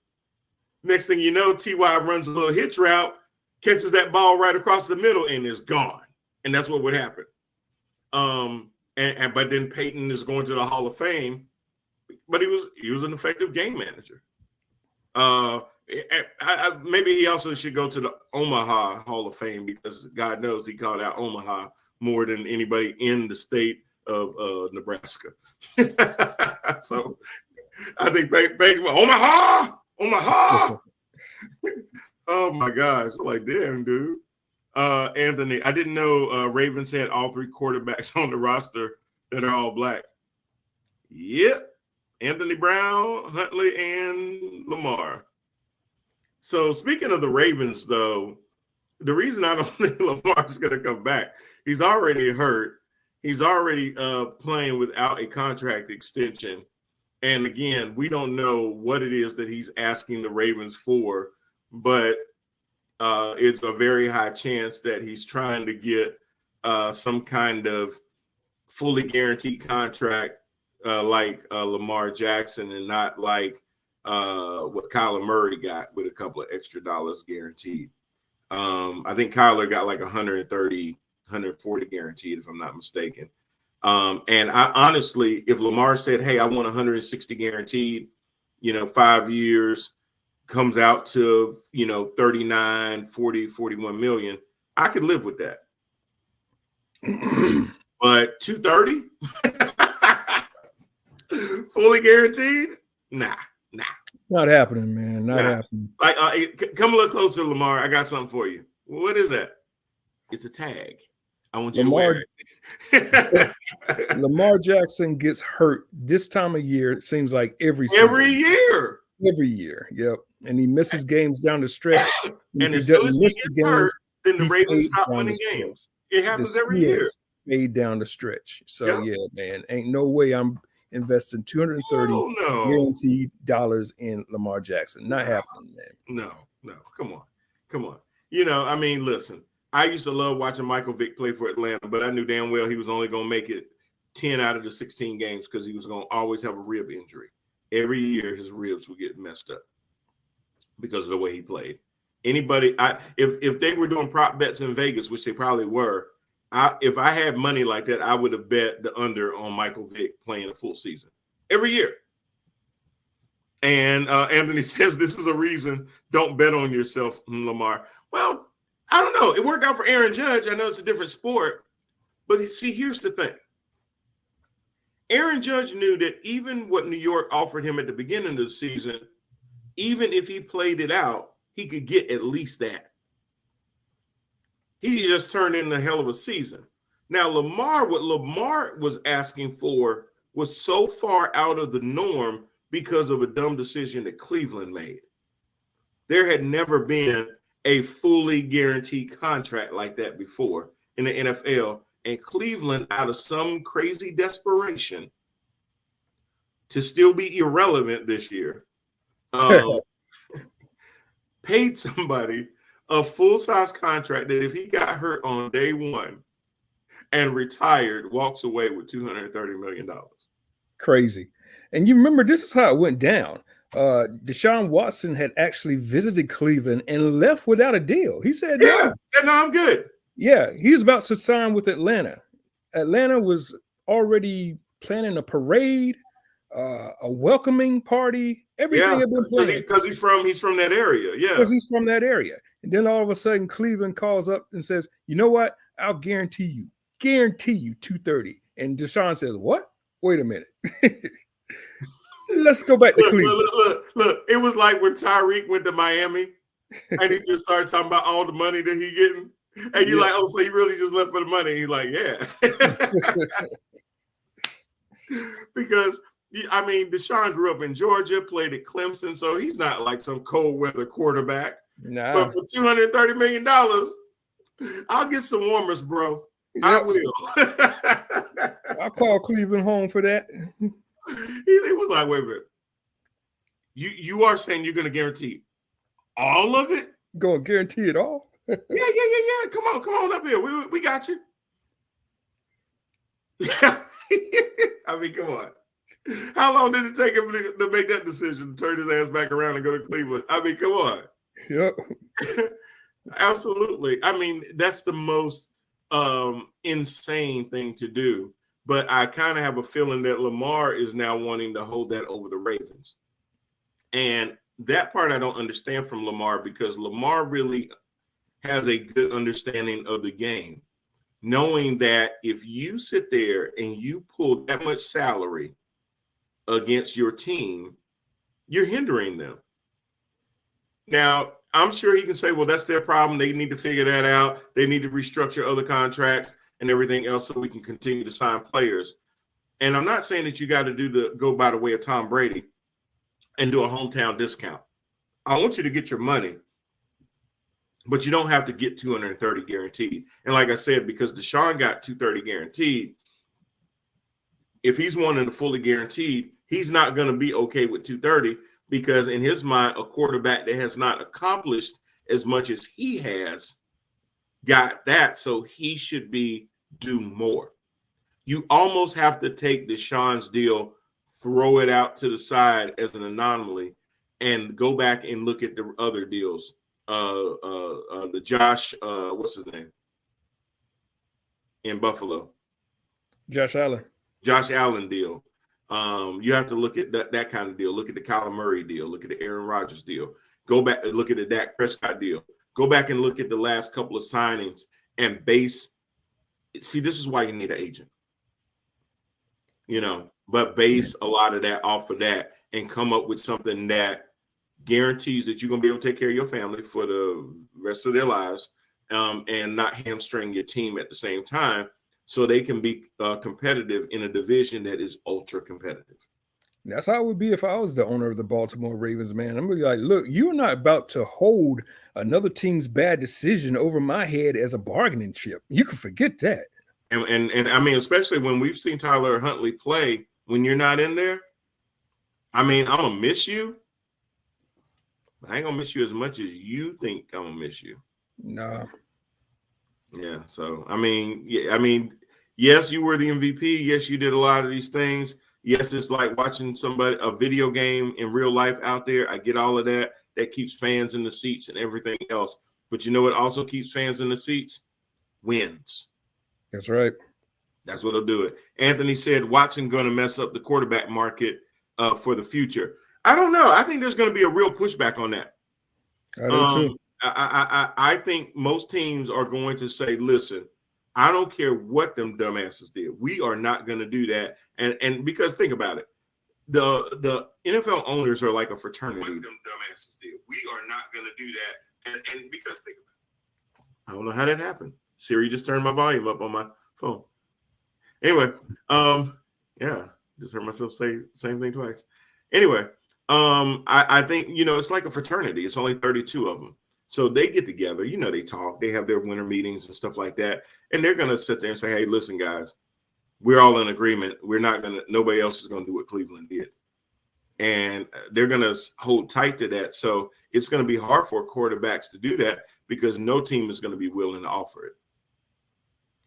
Next thing you know, T.Y. runs a little hitch route, catches that ball right across the middle, and is gone. And that's what would happen. But then Peyton is going to the Hall of Fame, but he was an effective game manager. Maybe he also should go to the Omaha Hall of Fame because God knows he called out Omaha more than anybody in the state of Nebraska. So I think Peyton, Omaha. Oh my gosh! Like, damn, dude. Anthony, I didn't know Ravens had all 3 quarterbacks on the roster that are all black. Yep. Anthony Brown, Huntley, and Lamar. So speaking of the Ravens, though, the reason I don't think Lamar's going to come back, he's already hurt. He's already playing without a contract extension. And again, we don't know what it is that he's asking the Ravens for, but it's a very high chance that he's trying to get some kind of fully guaranteed contract like Lamar Jackson and not like what Kyler Murray got with a couple of extra dollars guaranteed. I think Kyler got like 130, 140 guaranteed, if I'm not mistaken. And I honestly, if Lamar said, hey, I want 160 guaranteed, 5 years, comes out to, 39, 40, 41 million, I could live with that. But 230 fully guaranteed? Nah. Not happening, man. Not happening. Like, come a little closer, Lamar. I got something for you. What is that? It's a tag. I want you to wear it. Lamar Jackson gets hurt this time of year. It seems like every year. Every year, yep. And he misses games down the stretch. And as soon as he gets hurt, then the Ravens stop winning games. It happens every year. Fade down the stretch. So yeah, man, ain't no way I'm investing 230 guaranteed dollars in Lamar Jackson. Not happening, man. No. Come on. I mean, listen. I used to love watching Michael Vick play for Atlanta, but I knew damn well he was only going to make it 10 out of the 16 games because he was going to always have a rib injury. Every year his ribs would get messed up because of the way he played. If they were doing prop bets in Vegas, which they probably were, if I had money like that, I would have bet the under on Michael Vick playing a full season every year. And Anthony says this is a reason don't bet on yourself, Lamar. Well, I don't know. It worked out for Aaron Judge. I know it's a different sport, but see, here's the thing. Aaron Judge knew that even what New York offered him at the beginning of the season, even if he played it out, he could get at least that. He just turned in a hell of a season. Now, what Lamar was asking for was so far out of the norm because of a dumb decision that Cleveland made. There had never been a fully guaranteed contract like that before in the NFL. And Cleveland, out of some crazy desperation to still be irrelevant this year, paid somebody a full-size contract that if he got hurt on day one and retired, walks away with $230 million. Crazy. And you remember, this is how it went down. Deshaun Watson had actually visited Cleveland and left without a deal. He said, no, I'm good. Yeah, he was about to sign with Atlanta. Atlanta was already planning a parade, a welcoming party. Everything had been planned. Because he's from that area. Yeah. Because he's from that area. And then all of a sudden, Cleveland calls up and says, you know what? I'll guarantee you 230. And Deshaun says, what? Wait a minute. Let's go back to Cleveland. Look. It was like when Tyreek went to Miami and he just started talking about all the money that he getting. And you're like, oh, so you really just left for the money? He's like, yeah. Because, I mean, Deshaun grew up in Georgia, played at Clemson, so he's not like some cold weather quarterback. Nah. But for $230 million, I'll get some warmers, bro. Yep. I will. I'll call Cleveland home for that. He was like, wait a minute. You are saying you're going to guarantee all of it? Going to guarantee it all? Yeah. Come on up here. We got you. I mean, come on. How long did it take him to make that decision, to turn his ass back around and go to Cleveland? I mean, come on. Yep. Absolutely. I mean, that's the most insane thing to do. But I kind of have a feeling that Lamar is now wanting to hold that over the Ravens. And that part I don't understand from Lamar, because Lamar really has a good understanding of the game, knowing that if you sit there and you pull that much salary against your team, you're hindering them. Now, I'm sure he can say, well, that's their problem. They need to figure that out. They need to restructure other contracts and everything else so we can continue to sign players. And I'm not saying that you got to go by the way of Tom Brady and do a hometown discount. I want you to get your money, but you don't have to get 230 guaranteed. And like I said, because Deshaun got 230 guaranteed, if he's wanting a fully guaranteed, he's not going to be okay with 230, because in his mind, a quarterback that has not accomplished as much as he has got that, so he should do more. You almost have to take Deshaun's deal, throw it out to the side as an anomaly, and go back and look at the other deals. The Josh, what's his name in Buffalo? Josh Allen deal. You have to look at that kind of deal. Look at the Kyler Murray deal. Look at the Aaron Rodgers deal. Go back and look at the Dak Prescott deal. Go back and look at the last couple of signings and base. See, this is why you need an agent, but base a lot of that off of that and come up with something that guarantees that you're going to be able to take care of your family for the rest of their lives, and not hamstring your team at the same time, so they can be competitive in a division that is ultra competitive. That's how it would be if I was the owner of the Baltimore Ravens, man. I'm going to be like, look, you're not about to hold another team's bad decision over my head as a bargaining chip. You can forget that. And I mean, especially when we've seen Tyler Huntley play, when you're not in there, I mean, I'm going to miss you. I ain't going to miss you as much as you think I'm going to miss you. Nah. Yeah. So, I mean, yes, you were the MVP. Yes, you did a lot of these things. Yes, it's like watching a video game in real life out there. I get all of that. That keeps fans in the seats and everything else. But you know what also keeps fans in the seats? Wins. That's right. That's what'll do it. Anthony said Watson going to mess up the quarterback market for the future. I don't know. I think there's going to be a real pushback on that. I do too. I think most teams are going to say, listen, I don't care what them dumbasses did. We are not going to do that. And because think about it, the NFL owners are like a fraternity. What them dumbasses did. We are not going to do that. And because think about it, I don't know how that happened. Siri just turned my volume up on phone. Anyway, yeah, just heard myself say the same thing twice. Anyway, I think, it's like a fraternity. It's only 32 of them. So they get together, they talk, they have their winter meetings and stuff like that. And they're going to sit there and say, hey, listen, guys, we're all in agreement. Nobody else is going to do what Cleveland did. And they're going to hold tight to that. So it's going to be hard for quarterbacks to do that because no team is going to be willing to offer it.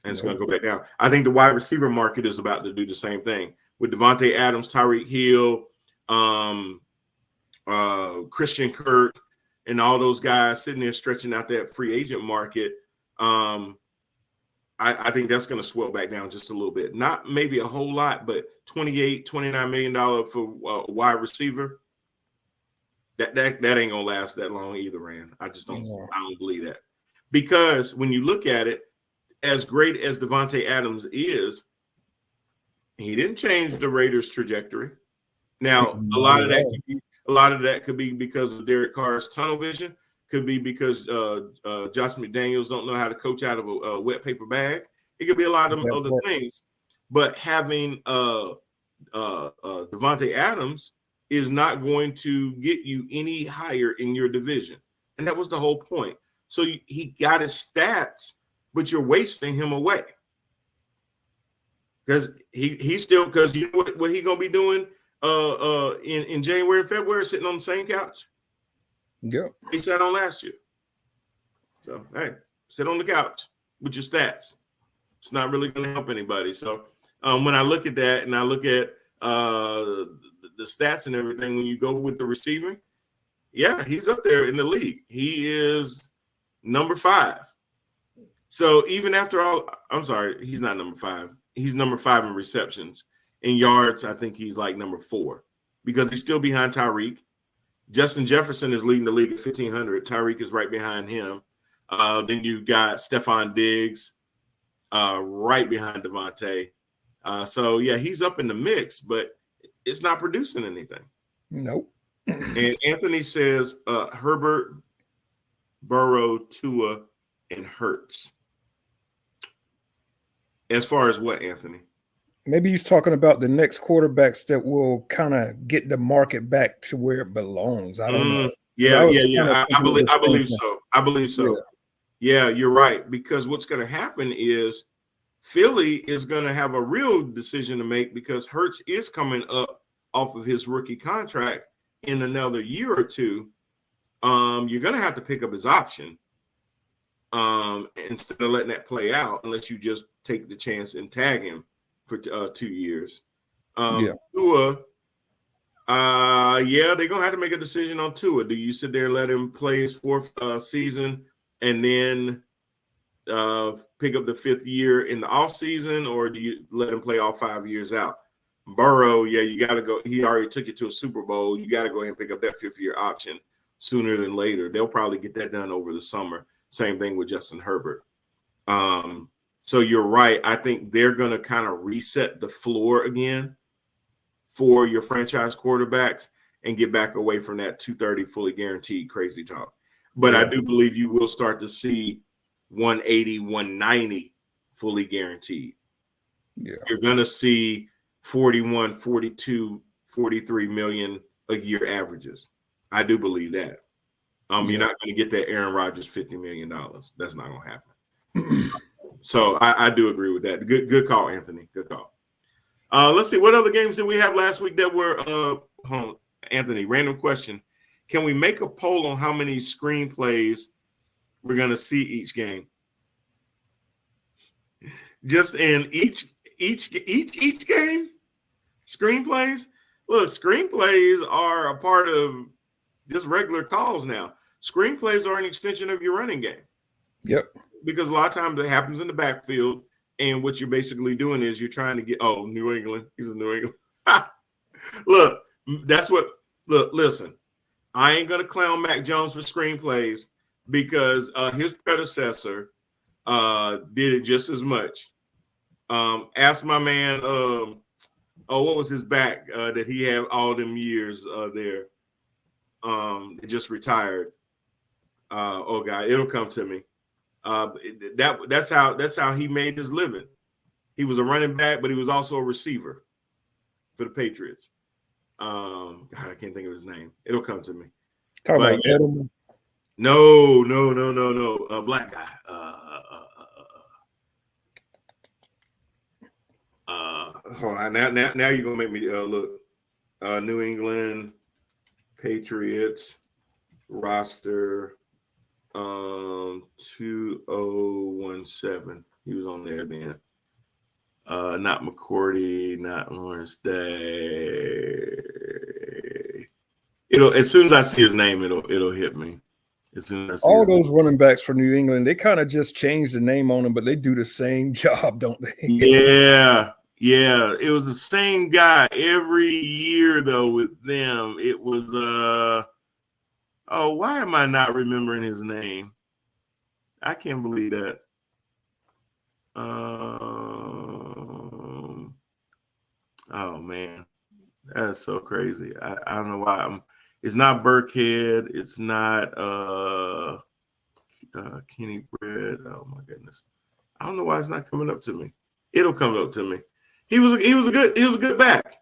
And it's going to go back down. I think the wide receiver market is about to do the same thing with Devontae Adams, Tyreek Hill, Christian Kirk, and all those guys sitting there stretching out that free agent market. I think that's going to swell back down just a little bit. Not maybe a whole lot, but $29 million for a wide receiver. That ain't going to last that long either, Rand. I just don't. Yeah. I don't believe that. Because when you look at it, as great as Devontae Adams is, he didn't change the Raiders' trajectory. Now, a lot of that could be because of Derek Carr's tunnel vision. Could be because Josh McDaniels don't know how to coach out of a wet paper bag. It could be a lot of other things. But having Devontae Adams is not going to get you any higher in your division. And that was the whole point. So he got his stats, but you're wasting him away. Because he's still, because you know what he's gonna be doing in January and February, sitting on the same couch. Yep. He sat on last year. So hey, sit on the couch with your stats. It's not really gonna help anybody. So when I look at that and I look at the stats and everything, when you go with the receiving, yeah, he's up there in the league. He is number 5. So even after all, I'm sorry, he's not number 5. He's number 5 in receptions. In yards, I think he's like number 4 because he's still behind Tyreek. Justin Jefferson is leading the league at 1,500. Tyreek is right behind him. Then you've got Stephon Diggs right behind Devontae. So, yeah, he's up in the mix, but it's not producing anything. Nope. And Anthony says Herbert, Burrow, Tua, and Hurts. As far as what, Anthony? Maybe he's talking about the next quarterbacks that will kind of get the market back to where it belongs. I don't know. Yeah. I believe so. I believe so. Yeah, you're right. Because what's going to happen is Philly is going to have a real decision to make because Hurts is coming up off of his rookie contract in another year or two. You're going to have to pick up his option instead of letting that play out, unless you just take the chance and tag him for 2 years. Tua, they're gonna have to make a decision on Tua. Do you sit there and let him play his 4th season and then pick up the 5th year in the offseason, or do you let him play all 5 years out? Burrow, you got to go. He already took you to a Super Bowl. You got to go ahead and pick up that 5th year option sooner than later. They'll probably get that done over the summer. Same thing with Justin Herbert. So you're right. I think they're going to kind of reset the floor again for your franchise quarterbacks and get back away from that 230 fully guaranteed crazy talk. But I do believe you will start to see 180, 190 fully guaranteed. Yeah. You're going to see 41, 42, 43 million a year averages. I do believe that. You're not going to get that Aaron Rodgers $50 million. That's not going to happen. So I do agree with that. Good call, Anthony. Good call. Let's see. What other games did we have last week that were Anthony, random question. Can we make a poll on how many screenplays we're going to see each game? Just in each game? Screenplays? Look, screenplays are a part of just regular calls now. Screenplays are an extension of your running game. Yep. Because a lot of times it happens in the backfield, and what you're basically doing is you're trying to get New England. He's in New England. Look, listen. I ain't gonna clown Mac Jones for screenplays because his predecessor did it just as much. Ask my man, what was his back that he had all them years there? It just retired. God, it'll come to me. That's how he made his living. He was a running back, but he was also a receiver for the Patriots. God, I can't think of his name. It'll come to me. Talking about Edelman. No. Black guy. Hold on. Now you're gonna make me look. New England Patriots roster 2017. He was on there then. Not McCourty, not Lawrence Day. It'll, as soon as I see his name, it'll hit me. As soon as I see all those running backs for New England, they kind of just change the name on them, but they do the same job, don't they? Yeah. It was the same guy every year though with them. It was why am I not remembering his name? I can't believe that. Oh man, that's so crazy. I don't know why it's not Burkhead. It's not Kenny Britt. Oh my goodness. I don't know why it's not coming up to me. It'll come up to me. He was a good back.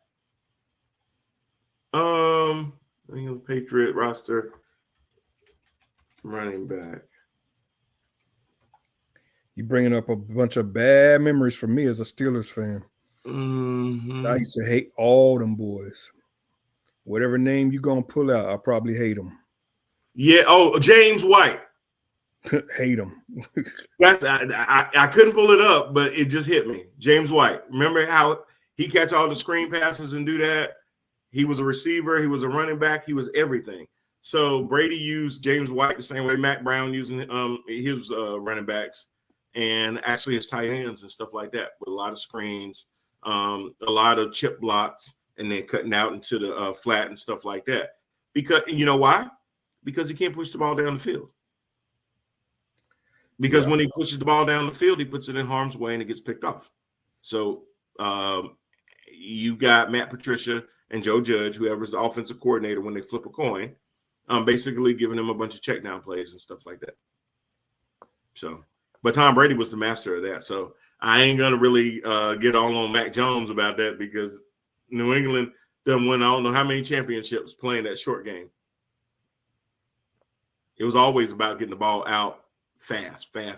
Patriot roster running back. You bringing up a bunch of bad memories for me as a Steelers fan. Mm-hmm. I used to hate all them boys. Whatever name you gonna pull out, I probably hate them. Yeah. Oh, James White. Hate him. That's I couldn't pull it up, but it just hit me. James White. Remember how he catch all the screen passes and do that? He was a receiver. He was a running back. He was everything. So Brady used James White the same way Mac Brown using his running backs and actually his tight ends and stuff like that with a lot of screens, a lot of chip blocks, and then cutting out into the flat and stuff like that. Because you know why? Because he can't push the ball down the field. Because when he pushes the ball down the field, he puts it in harm's way and it gets picked off. So you got Matt Patricia and Joe Judge, whoever's the offensive coordinator, when they flip a coin, basically giving them a bunch of check down plays and stuff like that. So, but Tom Brady was the master of that. So I ain't going to really get all on Mac Jones about that because New England done won I don't know how many championships playing that short game. It was always about getting the ball out fast. They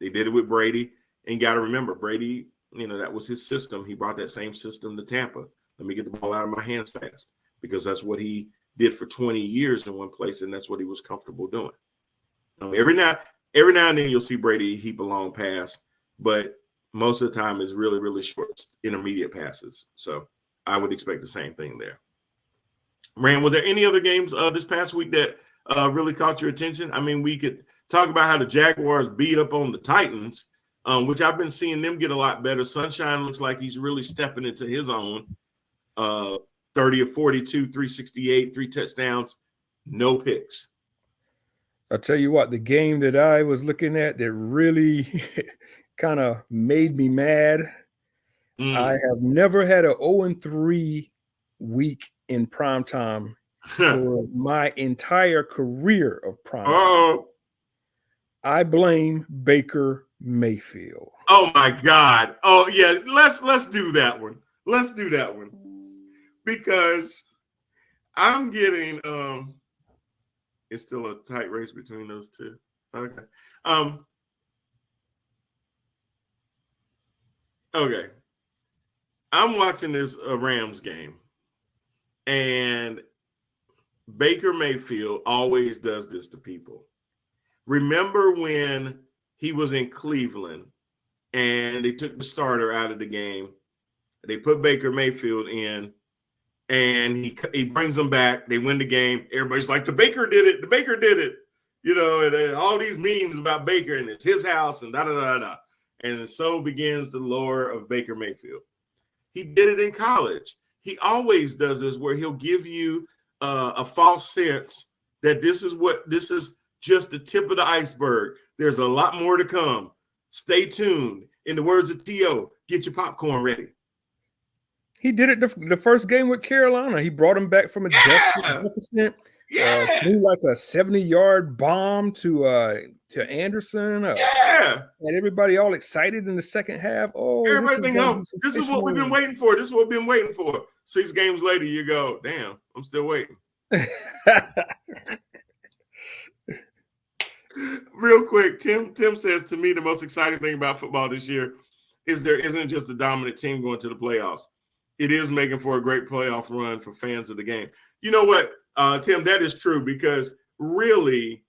did it with Brady. And you got to remember, Brady, that was his system. He brought that same system to Tampa. Let me get the ball out of my hands fast because that's what he did for 20 years in one place, and that's what he was comfortable doing. Every now and then you'll see Brady heap a long pass, but most of the time it's really, really short, intermediate passes. So I would expect the same thing there. Rand, was there any other games this past week that really caught your attention? I mean, we could talk about how the Jaguars beat up on the Titans, which I've been seeing them get a lot better. Sunshine looks like he's really stepping into his own. 30 of 42, 368, 3 touchdowns, no picks. I'll tell you what, the game that I was looking at that really kind of made me mad. I have never had an 0-3 week in primetime for my entire career of primetime. I blame Baker Mayfield. Oh my God. Oh yeah, let's do that one. Let's do that one. Because I'm getting it's still a tight race between those two. Okay. Okay. I'm watching this Rams game, and Baker Mayfield always does this to people. Remember when he was in Cleveland and they took the starter out of the game? They put Baker Mayfield in, and he brings them back. They win the game. Everybody's like, the Baker did it. The Baker did it. And all these memes about Baker, and it's his house, and da-da-da-da. And so begins the lore of Baker Mayfield. He did it in college. He always does this where he'll give you a false sense that this is just the tip of the iceberg. There's a lot more to come. Stay tuned. In the words of T.O., get your popcorn ready. He did it the first game with Carolina. He brought him back from a deficit. Yeah. Threw like a 70-yard bomb to to Anderson. Yeah. And everybody all excited in the second half. Oh, everybody think, oh, this this is what we've been waiting for. This is what we've been waiting for. 6 games later, you go, damn, I'm still waiting. Real quick, Tim says, to me, the most exciting thing about football this year is there isn't just a dominant team going to the playoffs. It is making for a great playoff run for fans of the game. You know what, Tim, that is true, because really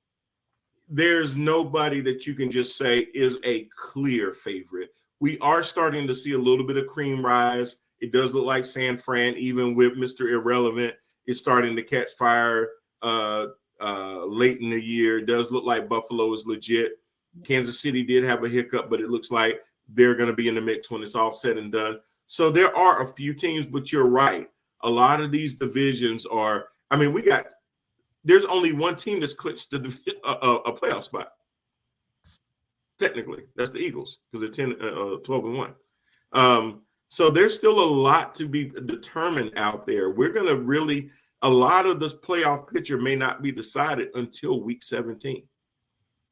there's nobody that you can just say is a clear favorite. We are starting to see a little bit of cream rise. It does look like San Fran, even with Mr. Irrelevant, is starting to catch fire late in the year. It does look like Buffalo is legit. Kansas City did have a hiccup, but it looks like they're going to be in the mix when it's all said and done. So there are a few teams, but you're right. A lot of these divisions are, I mean, there's only one team that's clinched a playoff spot. Technically, that's the Eagles, because they're 12-1. So there's still a lot to be determined out there. We're going to really, a lot of this playoff picture may not be decided until week 17.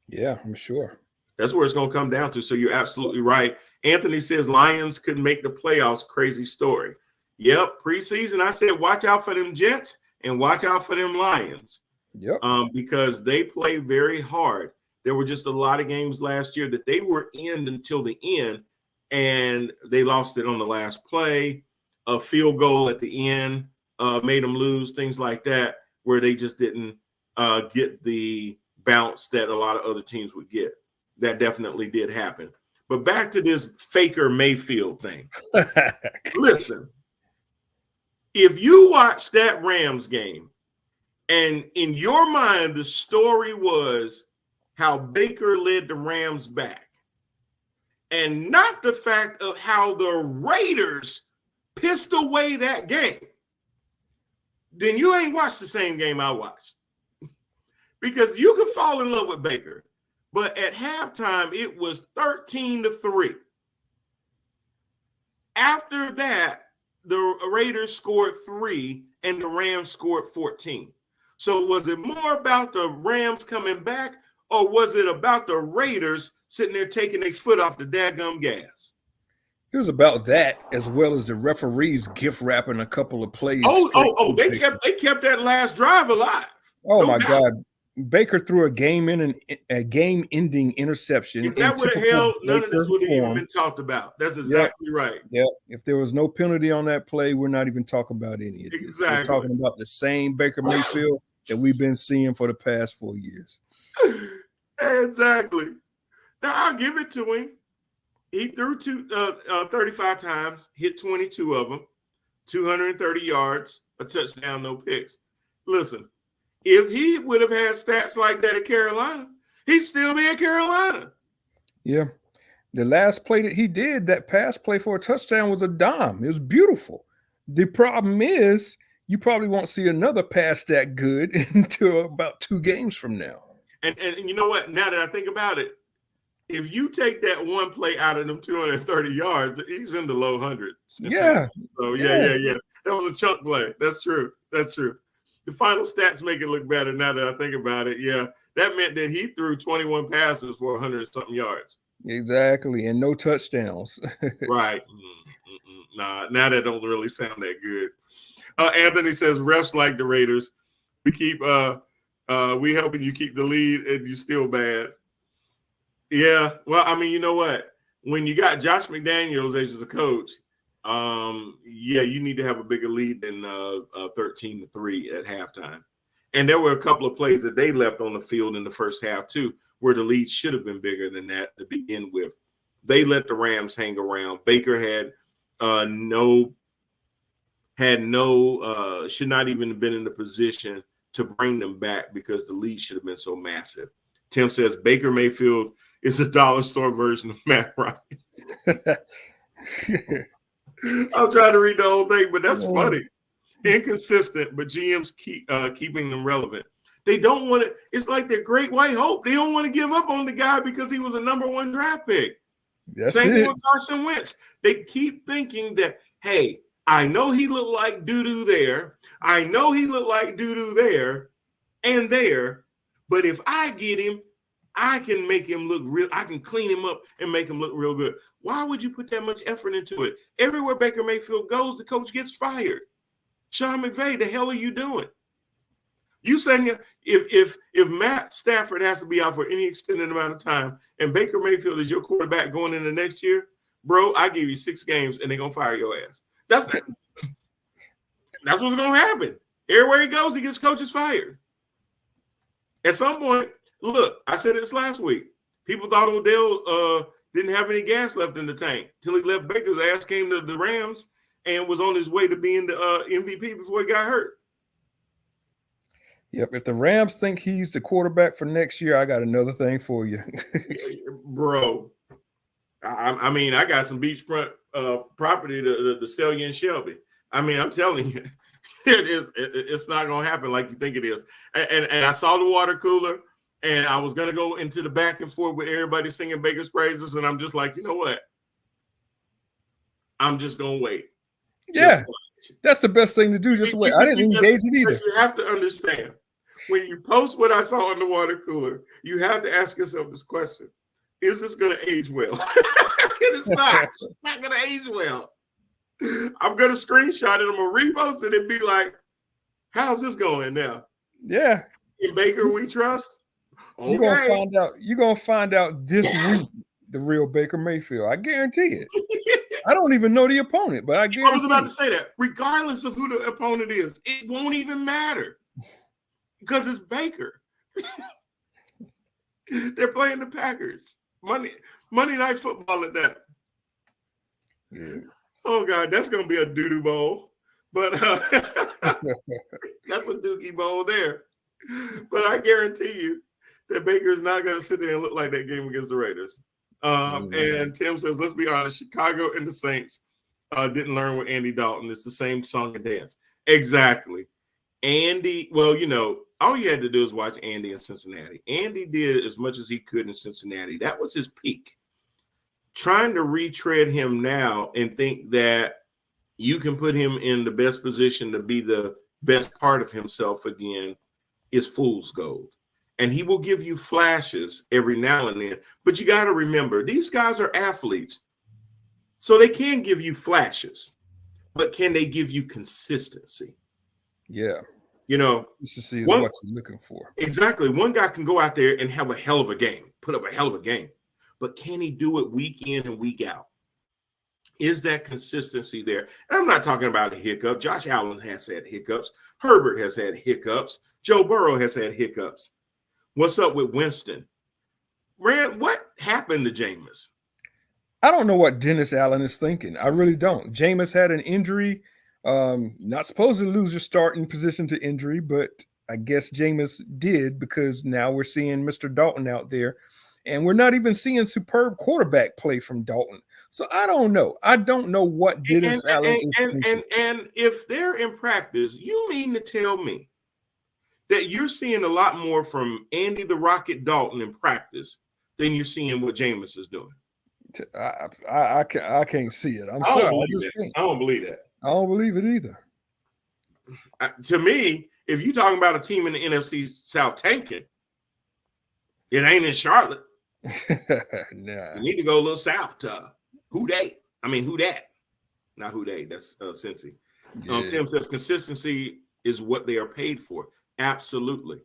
Yeah, I'm sure. That's where it's going to come down to. So you're absolutely right. Anthony says Lions could make the playoffs. Crazy story. Yep, preseason, I said watch out for them Jets and watch out for them Lions. Yep. Because they play very hard. There were just a lot of games last year that they were in until the end, and they lost it on the last play. A field goal at the end made them lose, things like that, where they just didn't get the bounce that a lot of other teams would get. That definitely did happen. But back to this Faker Mayfield thing. Listen, if you watch that Rams game, and in your mind, the story was how Baker led the Rams back, and not the fact of how the Raiders pissed away that game, then you ain't watched the same game I watched. Because you can fall in love with Baker, but at halftime, it was 13-3. After that, the Raiders scored 3 and the Rams scored 14. So was it more about the Rams coming back, or was it about the Raiders sitting there taking their foot off the daggum gas? It was about that, as well as the referees gift wrapping a couple of plays. They kept that last drive alive. Oh, my God. Baker threw a game-ending interception. If that would have held, none of this would have even been talked about. That's exactly right. Yeah. If there was no penalty on that play, we're not even talking about any of this. Exactly. We're talking about the same Baker Mayfield that we've been seeing for the past 4 years. Exactly. Now, I'll give it to him. He threw 35 times, hit 22 of them, 230 yards, a touchdown, no picks. Listen, if he would have had stats like that at Carolina, he'd still be at Carolina. Yeah. The last play that he did, that pass play for a touchdown, was a dime. It was beautiful. The problem is you probably won't see another pass that good until about 2 games from now. And you know what? Now that I think about it, if you take that one play out of them 230 yards, he's in the low hundreds. Yeah. So, yeah. That was a chunk play. That's true. The final stats make it look better now that I think about it. Yeah, that meant that he threw 21 passes for 100-something yards. Exactly, and no touchdowns. Right. Nah, now that don't really sound that good. Anthony says refs like the Raiders. We keep we helping you keep the lead, and you still bad. Yeah. Well, I mean, you know what? When you got Josh McDaniels as the coach, you need to have a bigger lead than 13-3 at halftime. And there were a couple of plays that they left on the field in the first half too, where the lead should have been bigger than that to begin with. They let the Rams hang around. Baker should not even have been in the position to bring them back because the lead should have been so massive. Tim says Baker Mayfield is a dollar store version of Matt Ryan. I'm trying to read the whole thing, but that's funny. Inconsistent, but GMs keeping them relevant. They don't want to. It's like their great white hope. They don't want to give up on the guy because he was a number 1 draft pick. Same thing with Carson Wentz. They keep thinking that, hey, I know he looked like doo-doo there. I know he looked like doo-doo there and there. But if I get him, I can make him look real. I can clean him up and make him look real good. Why would you put that much effort into it? Everywhere Baker Mayfield goes, the coach gets fired. Sean McVay, the hell are you doing? You saying if Matt Stafford has to be out for any extended amount of time and Baker Mayfield is your quarterback going into next year, bro, I give you 6 games and they're gonna fire your ass. That's what's gonna happen. Everywhere he goes, he gets coaches fired. At some point, look, I said this last week. People thought Odell didn't have any gas left in the tank till he left Baker's ass, came to the Rams, and was on his way to being the MVP before he got hurt. Yep. If the Rams think he's the quarterback for next year, I got another thing for you. Bro, I mean, I got some beachfront property to sell you in Shelby. I mean, I'm telling you, it's not going to happen like you think it is. And I saw the water cooler, and I was going to go into the back and forth with everybody singing Baker's praises, and I'm just like, you know what? I'm just going to wait. Yeah, that's the best thing to do. Just wait. I didn't engage it either. You have to understand, when you post what I saw in the water cooler, you have to ask yourself this question: is this going to age well? It's not. It's not going to age well. I'm going to screenshot it. I'm going to repost it and be like, how's this going now? Yeah. In Baker we trust? Okay. You're gonna find out this week the real Baker Mayfield. I guarantee it. I don't even know the opponent, but I guarantee I was about to say that. Regardless of who the opponent is, it won't even matter. Because it's Baker. They're playing the Packers. Monday Night Football at that. Yeah. Oh God, that's gonna be a doo-doo bowl. But that's a dookie bowl there. But I guarantee you that Baker is not going to sit there and look like that game against the Raiders. And Tim says, let's be honest, Chicago and the Saints didn't learn with Andy Dalton. It's the same song and dance. Exactly. Andy, well, you know, all you had to do is watch Andy in Cincinnati. Andy did as much as he could in Cincinnati. That was his peak. Trying to retread him now and think that you can put him in the best position to be the best part of himself again is fool's gold. And he will give you flashes every now and then. But you got to remember, these guys are athletes. So they can give you flashes. But can they give you consistency? Yeah. You know, consistency is what you're looking for. Exactly. One guy can go out there and have a hell of a game, put up a hell of a game. But can he do it week in and week out? Is that consistency there? And I'm not talking about a hiccup. Josh Allen has had hiccups. Herbert has had hiccups. Joe Burrow has had hiccups. What's up with Winston? Rand, what happened to Jameis? I don't know what Dennis Allen is thinking. I really don't. Jameis had an injury. Not supposed to lose your starting position to injury, but I guess Jameis did, because now we're seeing Mr. Dalton out there, and we're not even seeing superb quarterback play from Dalton. So I don't know. I don't know what Dennis Allen is thinking. And if they're in practice, you mean to tell me that you're seeing a lot more from Andy the Rocket Dalton in practice than you're seeing what Jameis is doing? I can't see it. I'm sorry. I don't believe that. I don't believe it either. To me, if you're talking about a team in the NFC South tanking, it ain't in Charlotte. Nah. You need to go a little south to who they? I mean, who that? Not who they. That's Cincy. Yeah. Tim says consistency is what they are paid for. Absolutely.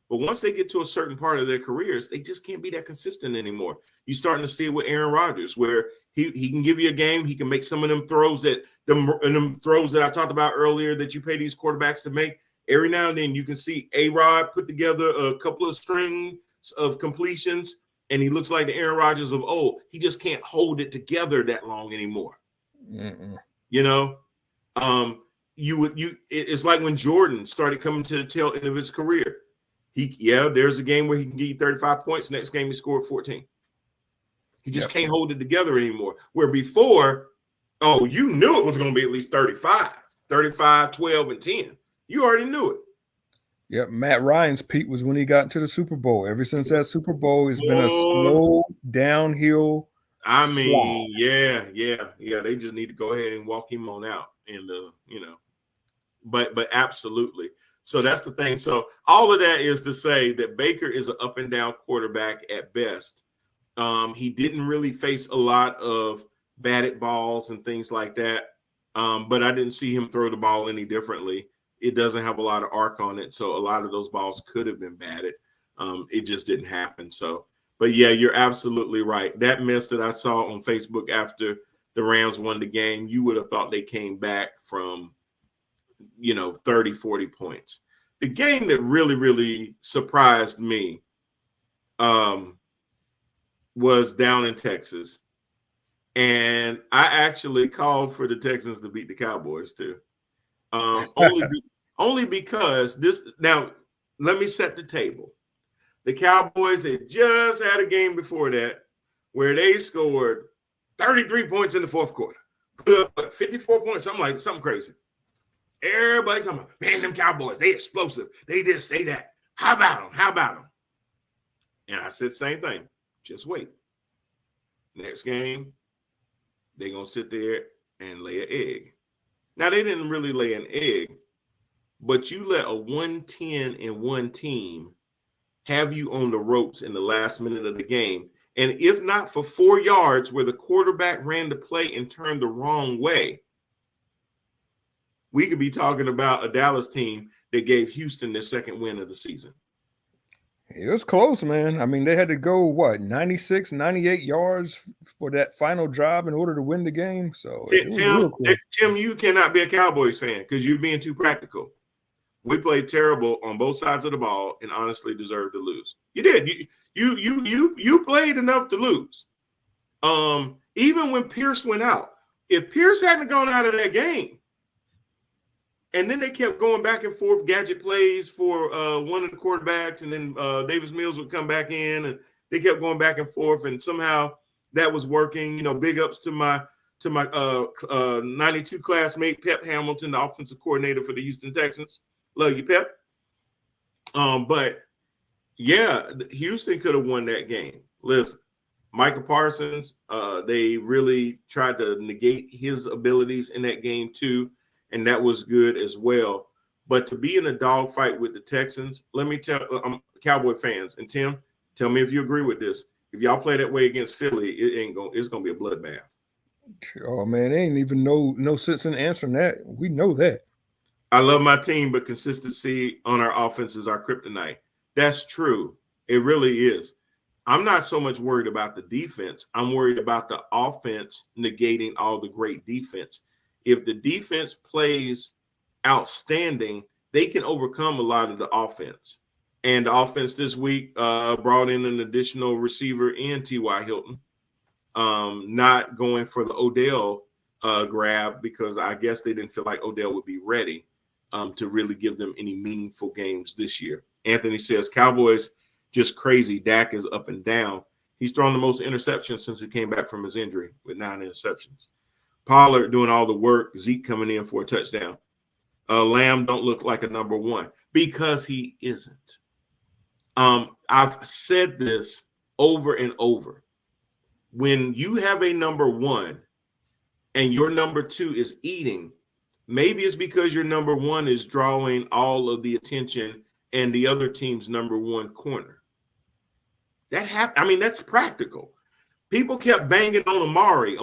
But once they get to a certain part of their careers, they just can't be that consistent anymore. You're starting to see it with Aaron Rodgers, where he can give you a game. He can make some of them throws that I talked about earlier that you pay these quarterbacks to make. Every now and then you can see A-Rod put together a couple of strings of completions, and he looks like the Aaron Rodgers of old. He just can't hold it together that long anymore. You know, it's like when Jordan started coming to the tail end of his career. There's a game where he can give you 35 points. Next game he scored 14. He just can't hold it together anymore. Where before, you knew it was going to be at least 35, 12, and 10. You already knew it. Yep, Matt Ryan's peak was when he got into the Super Bowl. Ever since that Super Bowl, it's been a slow downhill. I mean, yeah. They just need to go ahead and walk him on out, and but absolutely. So that's the thing. So all of that is to say that Baker is an up and down quarterback at best. He didn't really face a lot of batted balls and things like that. But I didn't see him throw the ball any differently. It doesn't have a lot of arc on it, so a lot of those balls could have been batted. It just didn't happen. So, but yeah, you're absolutely right. That mess that I saw on Facebook after the Rams won the game, you would have thought they came back from, 30, 40 points. The game that really, really surprised me was down in Texas. And I actually called for the Texans to beat the Cowboys too. Only because this. Now, let me set the table. The Cowboys had just had a game before that where they scored 33 points in the fourth quarter, put up 54 points, something crazy. Everybody talking about, man, them Cowboys, they explosive. They this, they that. How about them? And I said same thing. Just wait. Next game, they're going to sit there and lay an egg. Now, they didn't really lay an egg, but you let a 110-1 team have you on the ropes in the last minute of the game. And if not for 4 yards where the quarterback ran the play and turned the wrong way, we could be talking about a Dallas team that gave Houston their second win of the season. It was close, man. I mean, they had to go, 96, 98 yards for that final drive in order to win the game. So, Tim, you cannot be a Cowboys fan because you're being too practical. We played terrible on both sides of the ball and honestly deserved to lose. You did. You played enough to lose. Even when Pierce went out, if Pierce hadn't gone out of that game, and then they kept going back and forth, gadget plays for one of the quarterbacks, and then Davis Mills would come back in, and they kept going back and forth, and somehow that was working. Big ups to my 92 classmate Pep Hamilton, the offensive coordinator for the Houston Texans. Love you, Pep. But yeah, Houston could have won that game. Listen, Michael Parsons, they really tried to negate his abilities in that game too. And that was good as well. But to be in a dogfight with the Texans, let me tell Cowboy fans, and Tim, tell me if you agree with this. If y'all play that way against Philly, it's gonna be a bloodbath. Oh man, there ain't even no sense in answering that. We know that. I love my team, but consistency on our offense is our kryptonite. That's true. It really is. I'm not so much worried about the defense. I'm worried about the offense negating all the great defense. If the defense plays outstanding, they can overcome a lot of the offense. And the offense this week brought in an additional receiver in T.Y. Hilton, not going for the Odell grab because I guess they didn't feel like Odell would be ready to really give them any meaningful games this year. Anthony says, Cowboys just crazy. Dak is up and down. He's thrown the most interceptions since he came back from his injury with 9 interceptions. Pollard doing all the work. Zeke coming in for a touchdown. Lamb don't look like a number one because he isn't. I've said this over and over. When you have a number one and your number two is eating, maybe it's because your number one is drawing all of the attention and the other team's number one corner. That happened. I mean, that's practical. People kept banging on Amari.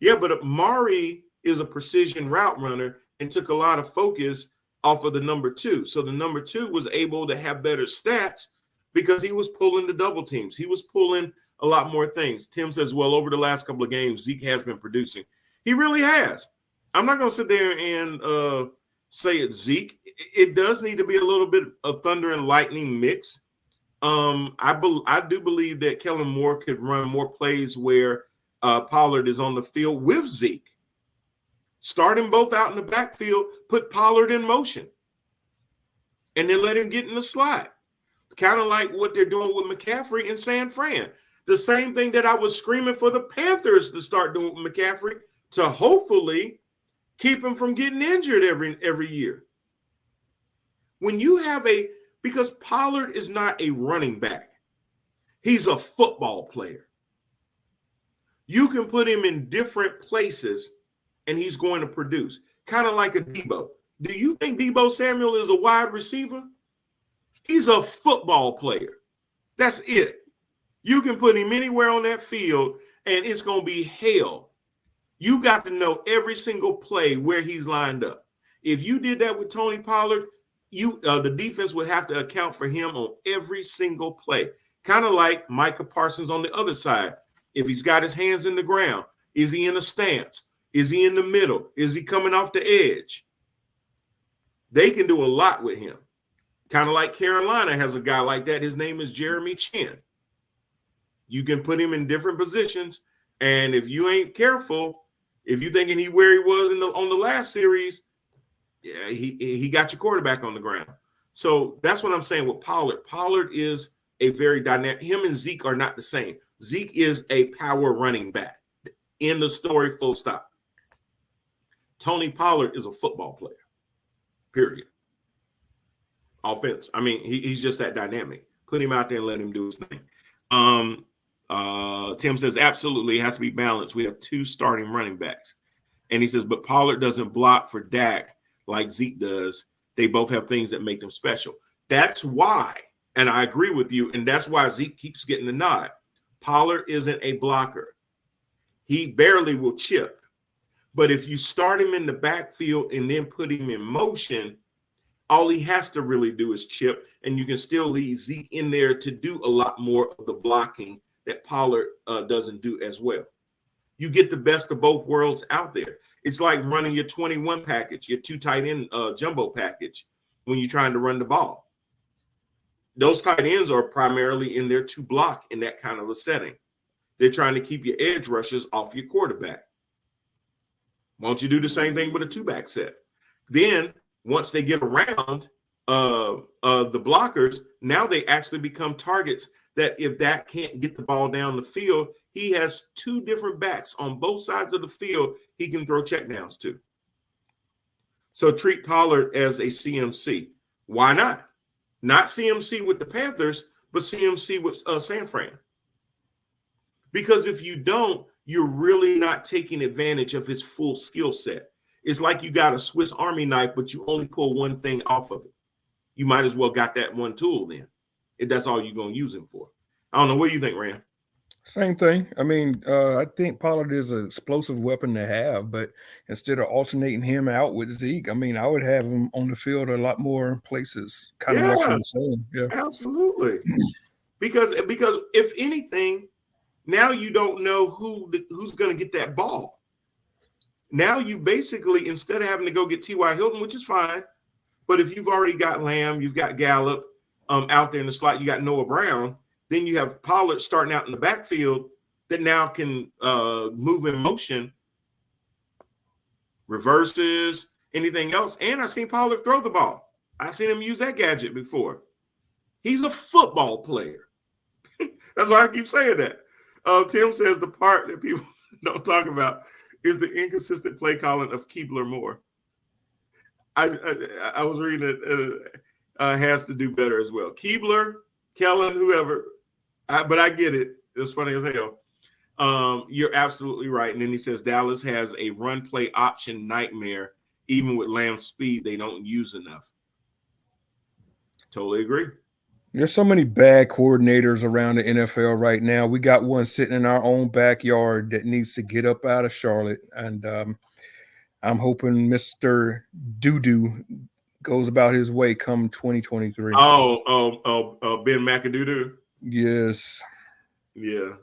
Yeah, but Amari is a precision route runner and took a lot of focus off of the number two. So the number two was able to have better stats because he was pulling the double teams. He was pulling a lot more things. Tim says, well, over the last couple of games, Zeke has been producing. He really has. I'm not going to sit there and say it's Zeke. It does need to be a little bit of thunder and lightning mix. I do believe that Kellen Moore could run more plays where Pollard is on the field with Zeke. Start them both out in the backfield, put Pollard in motion, and then let him get in the slot. Kind of like what they're doing with McCaffrey in San Fran. The same thing that I was screaming for the Panthers to start doing with McCaffrey to hopefully keep him from getting injured every year. When you have because Pollard is not a running back. He's a football player. You can put him in different places and he's going to produce. Kind of like a Debo. Do you think Deebo Samuel is a wide receiver? He's a football player. That's it. You can put him anywhere on that field, and it's going to be hell. You got to know every single play where he's lined up. If you did that with Tony Pollard, the defense would have to account for him on every single play. Kind of like Micah Parsons on the other side. If he's got his hands in the ground, is he in a stance? Is he in the middle? Is he coming off the edge? They can do a lot with him. Kind of like Carolina has a guy like that. His name is Jeremy Chin. You can put him in different positions, and if you ain't careful, if you're thinking where he was on the last series, yeah, he got your quarterback on the ground. So that's what I'm saying with Pollard. Pollard is a very dynamic. Him and Zeke are not the same. Zeke is a power running back. End of story, full stop. Tony Pollard is a football player, period. Offense. I mean, he's just that dynamic. Put him out there and let him do his thing. Tim says, absolutely, it has to be balanced. We have 2 starting running backs. And he says, but Pollard doesn't block for Dak like Zeke does. They both have things that make them special. That's why, and I agree with you, and that's why Zeke keeps getting the nod. Pollard isn't a blocker. He barely will chip. But if you start him in the backfield and then put him in motion, all he has to really do is chip, and you can still leave Zeke in there to do a lot more of the blocking that Pollard doesn't do as well. You get the best of both worlds out there. It's like running your 21 package, your 2 tight end jumbo package when you're trying to run the ball. Those tight ends are primarily in there to block in that kind of a setting. They're trying to keep your edge rushers off your quarterback. Why don't you do the same thing with a 2-back set? Then once they get around the blockers, now they actually become targets that if Dak can't get the ball down the field, he has 2 different backs on both sides of the field he can throw checkdowns to. So treat Pollard as a CMC. Why not? Not CMC with the Panthers, but CMC with San Fran. Because if you don't, you're really not taking advantage of his full skill set. It's like you got a Swiss Army knife, but you only pull one thing off of it. You might as well got that one tool then, if that's all you're going to use him for. I don't know. What do you think, Ram? Same thing. I mean, I think Pollard is an explosive weapon to have, but instead of alternating him out with Zeke, I mean, I would have him on the field a lot more places, kind of what you were saying. Yeah, absolutely. Because if anything, now you don't know who's going to get that ball. Now you basically, instead of having to go get T.Y. Hilton, which is fine, but if you've already got Lamb, you've got Gallup out there in the slot, you got Noah Brown, then you have Pollard starting out in the backfield that now can move in motion, reverses, anything else. And I've seen Pollard throw the ball. I've seen him use that gadget before. He's a football player. That's why I keep saying that. Tim says the part that people don't talk about is the inconsistent play calling of Keebler Moore. I was reading it. Has to do better as well. Keebler, Kellen, whoever. But I get it. It's funny as hell. You're absolutely right. And then he says Dallas has a run play option nightmare. Even with Lamb's speed, they don't use enough. Totally agree. There's so many bad coordinators around the NFL right now. We got one sitting in our own backyard that needs to get up out of Charlotte. And I'm hoping Mr. Doo-Doo goes about his way come 2023. Ben McAdoo. Yes. Yeah.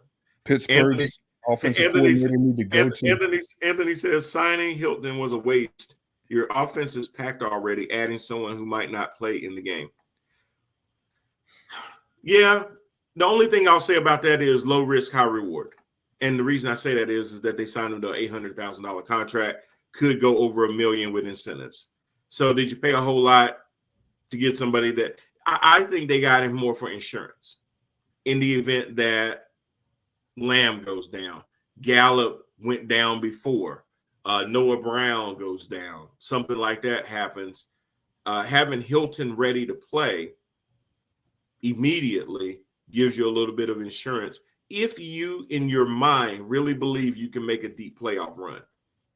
Pittsburgh's offensive coordinator need to go to. Anthony says signing Hilton was a waste. Your offense is packed already, adding someone who might not play in the game. Yeah, the only thing I'll say about that is low risk, high reward. And the reason I say that is that they signed him to an $800,000 contract, could go over $1 million with incentives. So did you pay a whole lot to get somebody that I think they got him more for insurance in the event that Lamb goes down, Gallup went down before, Noah Brown goes down, something like that happens. Having Hilton ready to play immediately gives you a little bit of insurance if you in your mind really believe you can make a deep playoff run.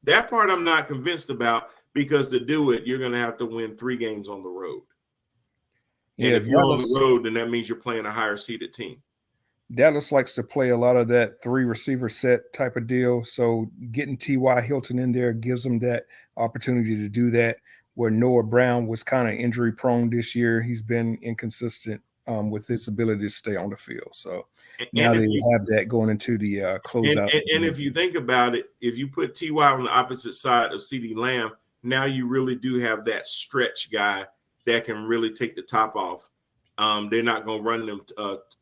That part I'm not convinced about, because to do it, you're going to have to win 3 games on the road. And Yeah, if you're on the road, then that means you're playing a higher seeded team. Dallas likes to play a lot of that 3 receiver set type of deal. So getting T.Y. Hilton in there gives them that opportunity to do that, where Noah Brown was kind of injury prone this year. He's been inconsistent with his ability to stay on the field. So now they have that going into the closeout. And if you think about it, if you put T.Y. on the opposite side of CeeDee Lamb, now you really do have that stretch guy that can really take the top off. They're not going to run them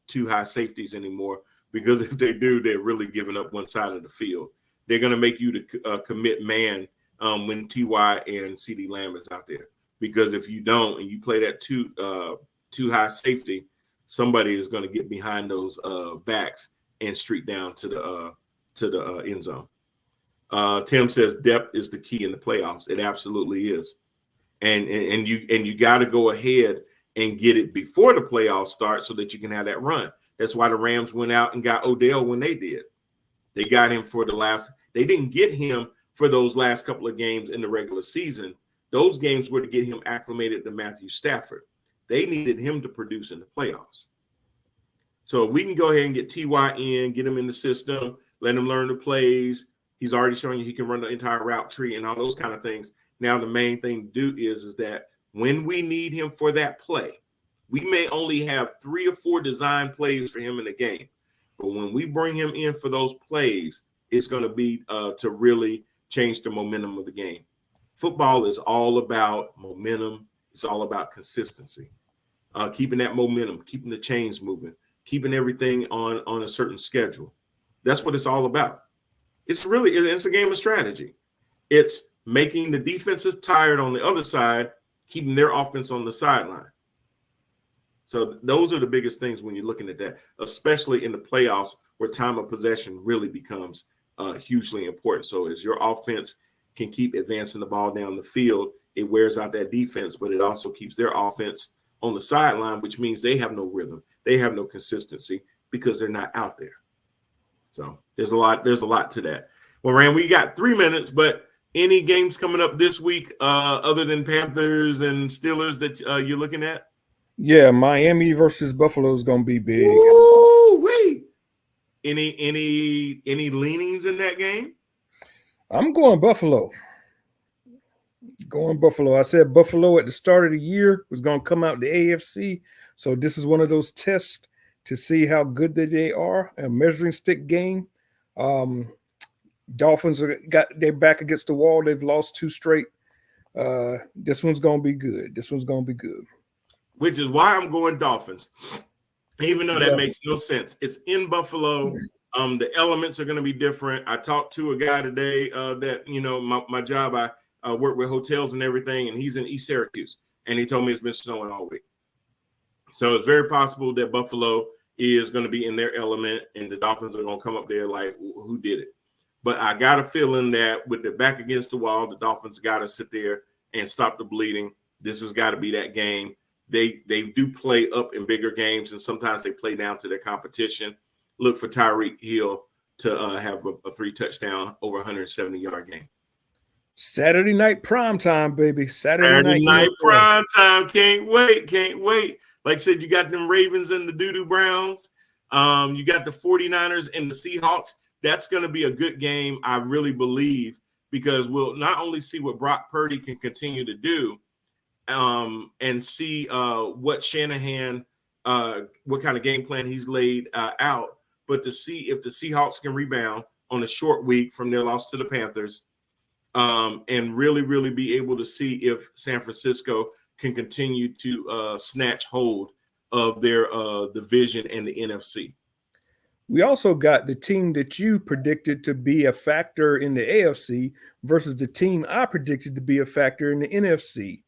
2 high safeties anymore, because if they do, they're really giving up one side of the field. They're going to make you to commit man when T.Y. and CeeDee Lamb is out there, because if you don't and you play that 2 high safety, somebody is going to get behind those backs and streak down to the end zone. Tim says depth is the key in the playoffs. It absolutely is, and you got to go ahead and get it before the playoffs start so that you can have that run. That's why the Rams went out and got Odell when they did. They got him for they didn't get him for those last couple of games in the regular season. Those games were to get him acclimated to Matthew Stafford. They needed him to produce in the playoffs. So we can go ahead and get T.Y. in, get him in the system, let him learn the plays. He's already showing you he can run the entire route tree and all those kind of things. Now the main thing to do is that when we need him for that play, we may only have 3 or 4 design plays for him in the game. But when we bring him in for those plays, it's going to be to really change the momentum of the game. Football is all about momentum. It's all about consistency, keeping that momentum, keeping the chains moving, keeping everything on a certain schedule. That's what it's all about. It's a game of strategy. It's making the defensive tired on the other side, keeping their offense on the sideline. So those are the biggest things when you're looking at that, especially in the playoffs where time of possession really becomes hugely important. So as your offense can keep advancing the ball down the field, it wears out that defense, but it also keeps their offense on the sideline, which means they have no rhythm. They have no consistency because they're not out there. So there's a lot to that. Well, Rand, we got 3 minutes, but any games coming up this week other than Panthers and Steelers that you're looking at? Yeah, Miami versus Buffalo is going to be big. Ooh-wee. Any leanings in that game? I'm going Buffalo. I said Buffalo at the start of the year was going to come out the AFC. So this is one of those tests to see how good they are, a measuring stick game. Dolphins got their back against the wall. They've lost 2 straight. This one's going to be good. Which is why I'm going Dolphins, even though that makes no sense. It's in Buffalo. The elements are going to be different. I talked to a guy today that, my job, I work with hotels and everything, and he's in East Syracuse, and he told me it's been snowing all week. So it's very possible that Buffalo is going to be in their element, and the Dolphins are going to come up there like, who did it? But I got a feeling that with their back against the wall, the Dolphins got to sit there and stop the bleeding. This has got to be that game. They do play up in bigger games, and sometimes they play down to their competition. Look for Tyreek Hill to have a 3-touchdown, over 170-yard game. Saturday night prime time, baby. Saturday night prime time. Can't wait. Like I said, you got them Ravens and the Doo-Doo Browns. You got the 49ers and the Seahawks. That's going to be a good game, I really believe, because we'll not only see what Brock Purdy can continue to do, and see what Shanahan, what kind of game plan he's laid out, but to see if the Seahawks can rebound on a short week from their loss to the Panthers, and really, really be able to see if San Francisco can continue to snatch hold of their division and the NFC. We also got the team that you predicted to be a factor in the AFC versus the team I predicted to be a factor in the NFC.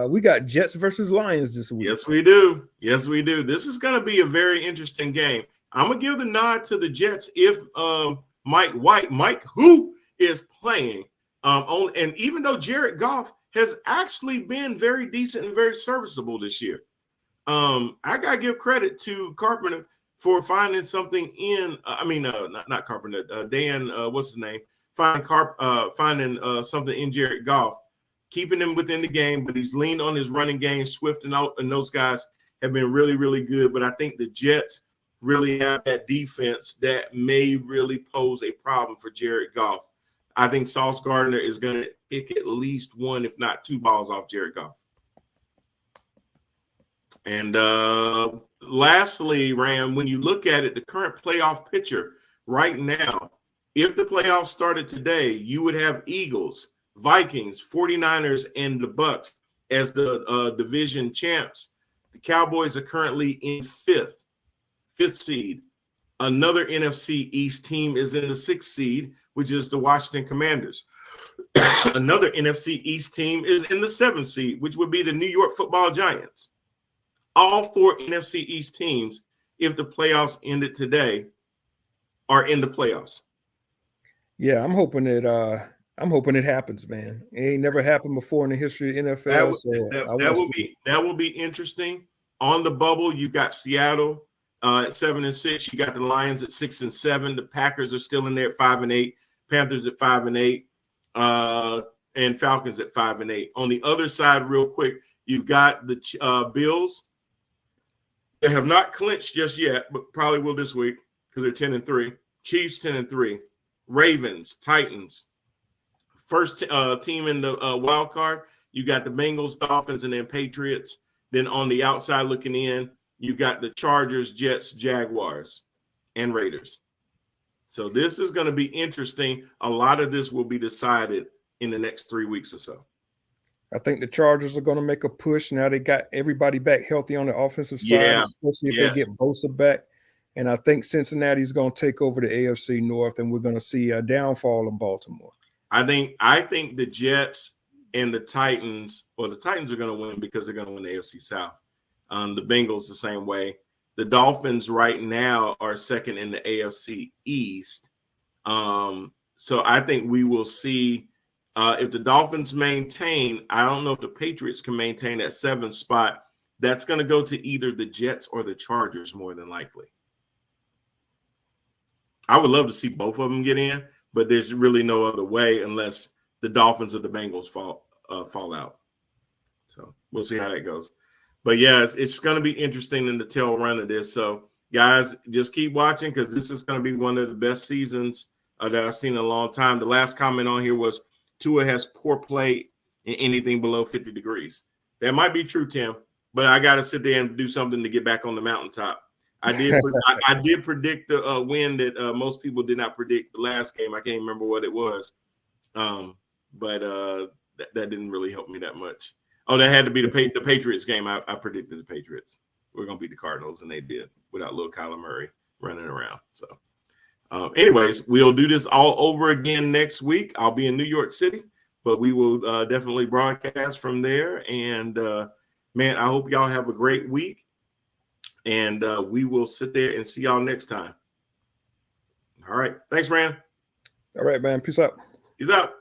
We got Jets versus Lions this week. Yes, we do. This is going to be a very interesting game. I'm going to give the nod to the Jets if Mike who is playing. And even though Jared Goff has actually been very decent and very serviceable this year, I got to give credit to Carpenter for finding something in, not Carpenter, Dan, what's his name? Finding something in Jared Goff keeping him within the game, but he's leaned on his running game. Swift and those guys have been really, really good. But I think the Jets really have that defense that may really pose a problem for Jared Goff. I think Sauce Gardner is going to pick at least one, if not two balls off Jared Goff. And lastly, Ram, when you look at it, the current playoff picture right now, if the playoffs started today, you would have Eagles, Vikings, 49ers, and the Bucks as the division champs. The Cowboys are currently in fifth seed. Another NFC East team is in the 6th seed, which is the Washington Commanders. Another NFC East team is in the 7th seed, which would be the New York Football Giants. All 4 NFC East teams, if the playoffs ended today, are in the playoffs. Yeah, I'm hoping it happens, man. It ain't never happened before in the history of the NFL. That will be interesting. On the bubble, you've got Seattle at 7-6. You got the Lions at 6-7. The Packers are still in there at 5-8. Panthers at 5-8. And Falcons at 5-8. On the other side, real quick, you've got the Bills. They have not clinched just yet, but probably will this week because they're 10-3. Chiefs 10-3. Ravens, Titans. First team in the wild card, you got the Bengals, Dolphins, and then Patriots. Then on the outside looking in, you got the Chargers, Jets, Jaguars, and Raiders. So this is going to be interesting. A lot of this will be decided in the next 3 weeks or so. I think the Chargers are going to make a push. Now they got everybody back healthy on the offensive side, especially if they get Bosa back. And I think Cincinnati's going to take over the AFC North, and we're going to see a downfall of Baltimore. I think the Jets and the Titans, well, the Titans are going to win because they're going to win the AFC South. The Bengals the same way. The Dolphins right now are second in the AFC East. So I think we will see if the Dolphins maintain. I don't know if the Patriots can maintain that 7th spot. That's going to go to either the Jets or the Chargers more than likely. I would love to see both of them get in, but there's really no other way unless the Dolphins or the Bengals fall out. So we'll see how that goes. But yeah, it's going to be interesting in the tail run of this. So guys, just keep watching because this is going to be one of the best seasons that I've seen in a long time. The last comment on here was Tua has poor play in anything below 50 degrees. That might be true, Tim, but I got to sit there and do something to get back on the mountaintop. I did predict the win that most people did not predict the last game. I can't remember what it was, but that didn't really help me that much. Oh, that had to be the Patriots game. I predicted the Patriots were going to beat the Cardinals, and they did without little Kyler Murray running around. So anyways, we'll do this all over again next week. I'll be in New York City, but we will definitely broadcast from there. And, man, I hope y'all have a great week. And we will sit there and see y'all next time. All right. Thanks, Rand. All right, man. Peace out. Peace out.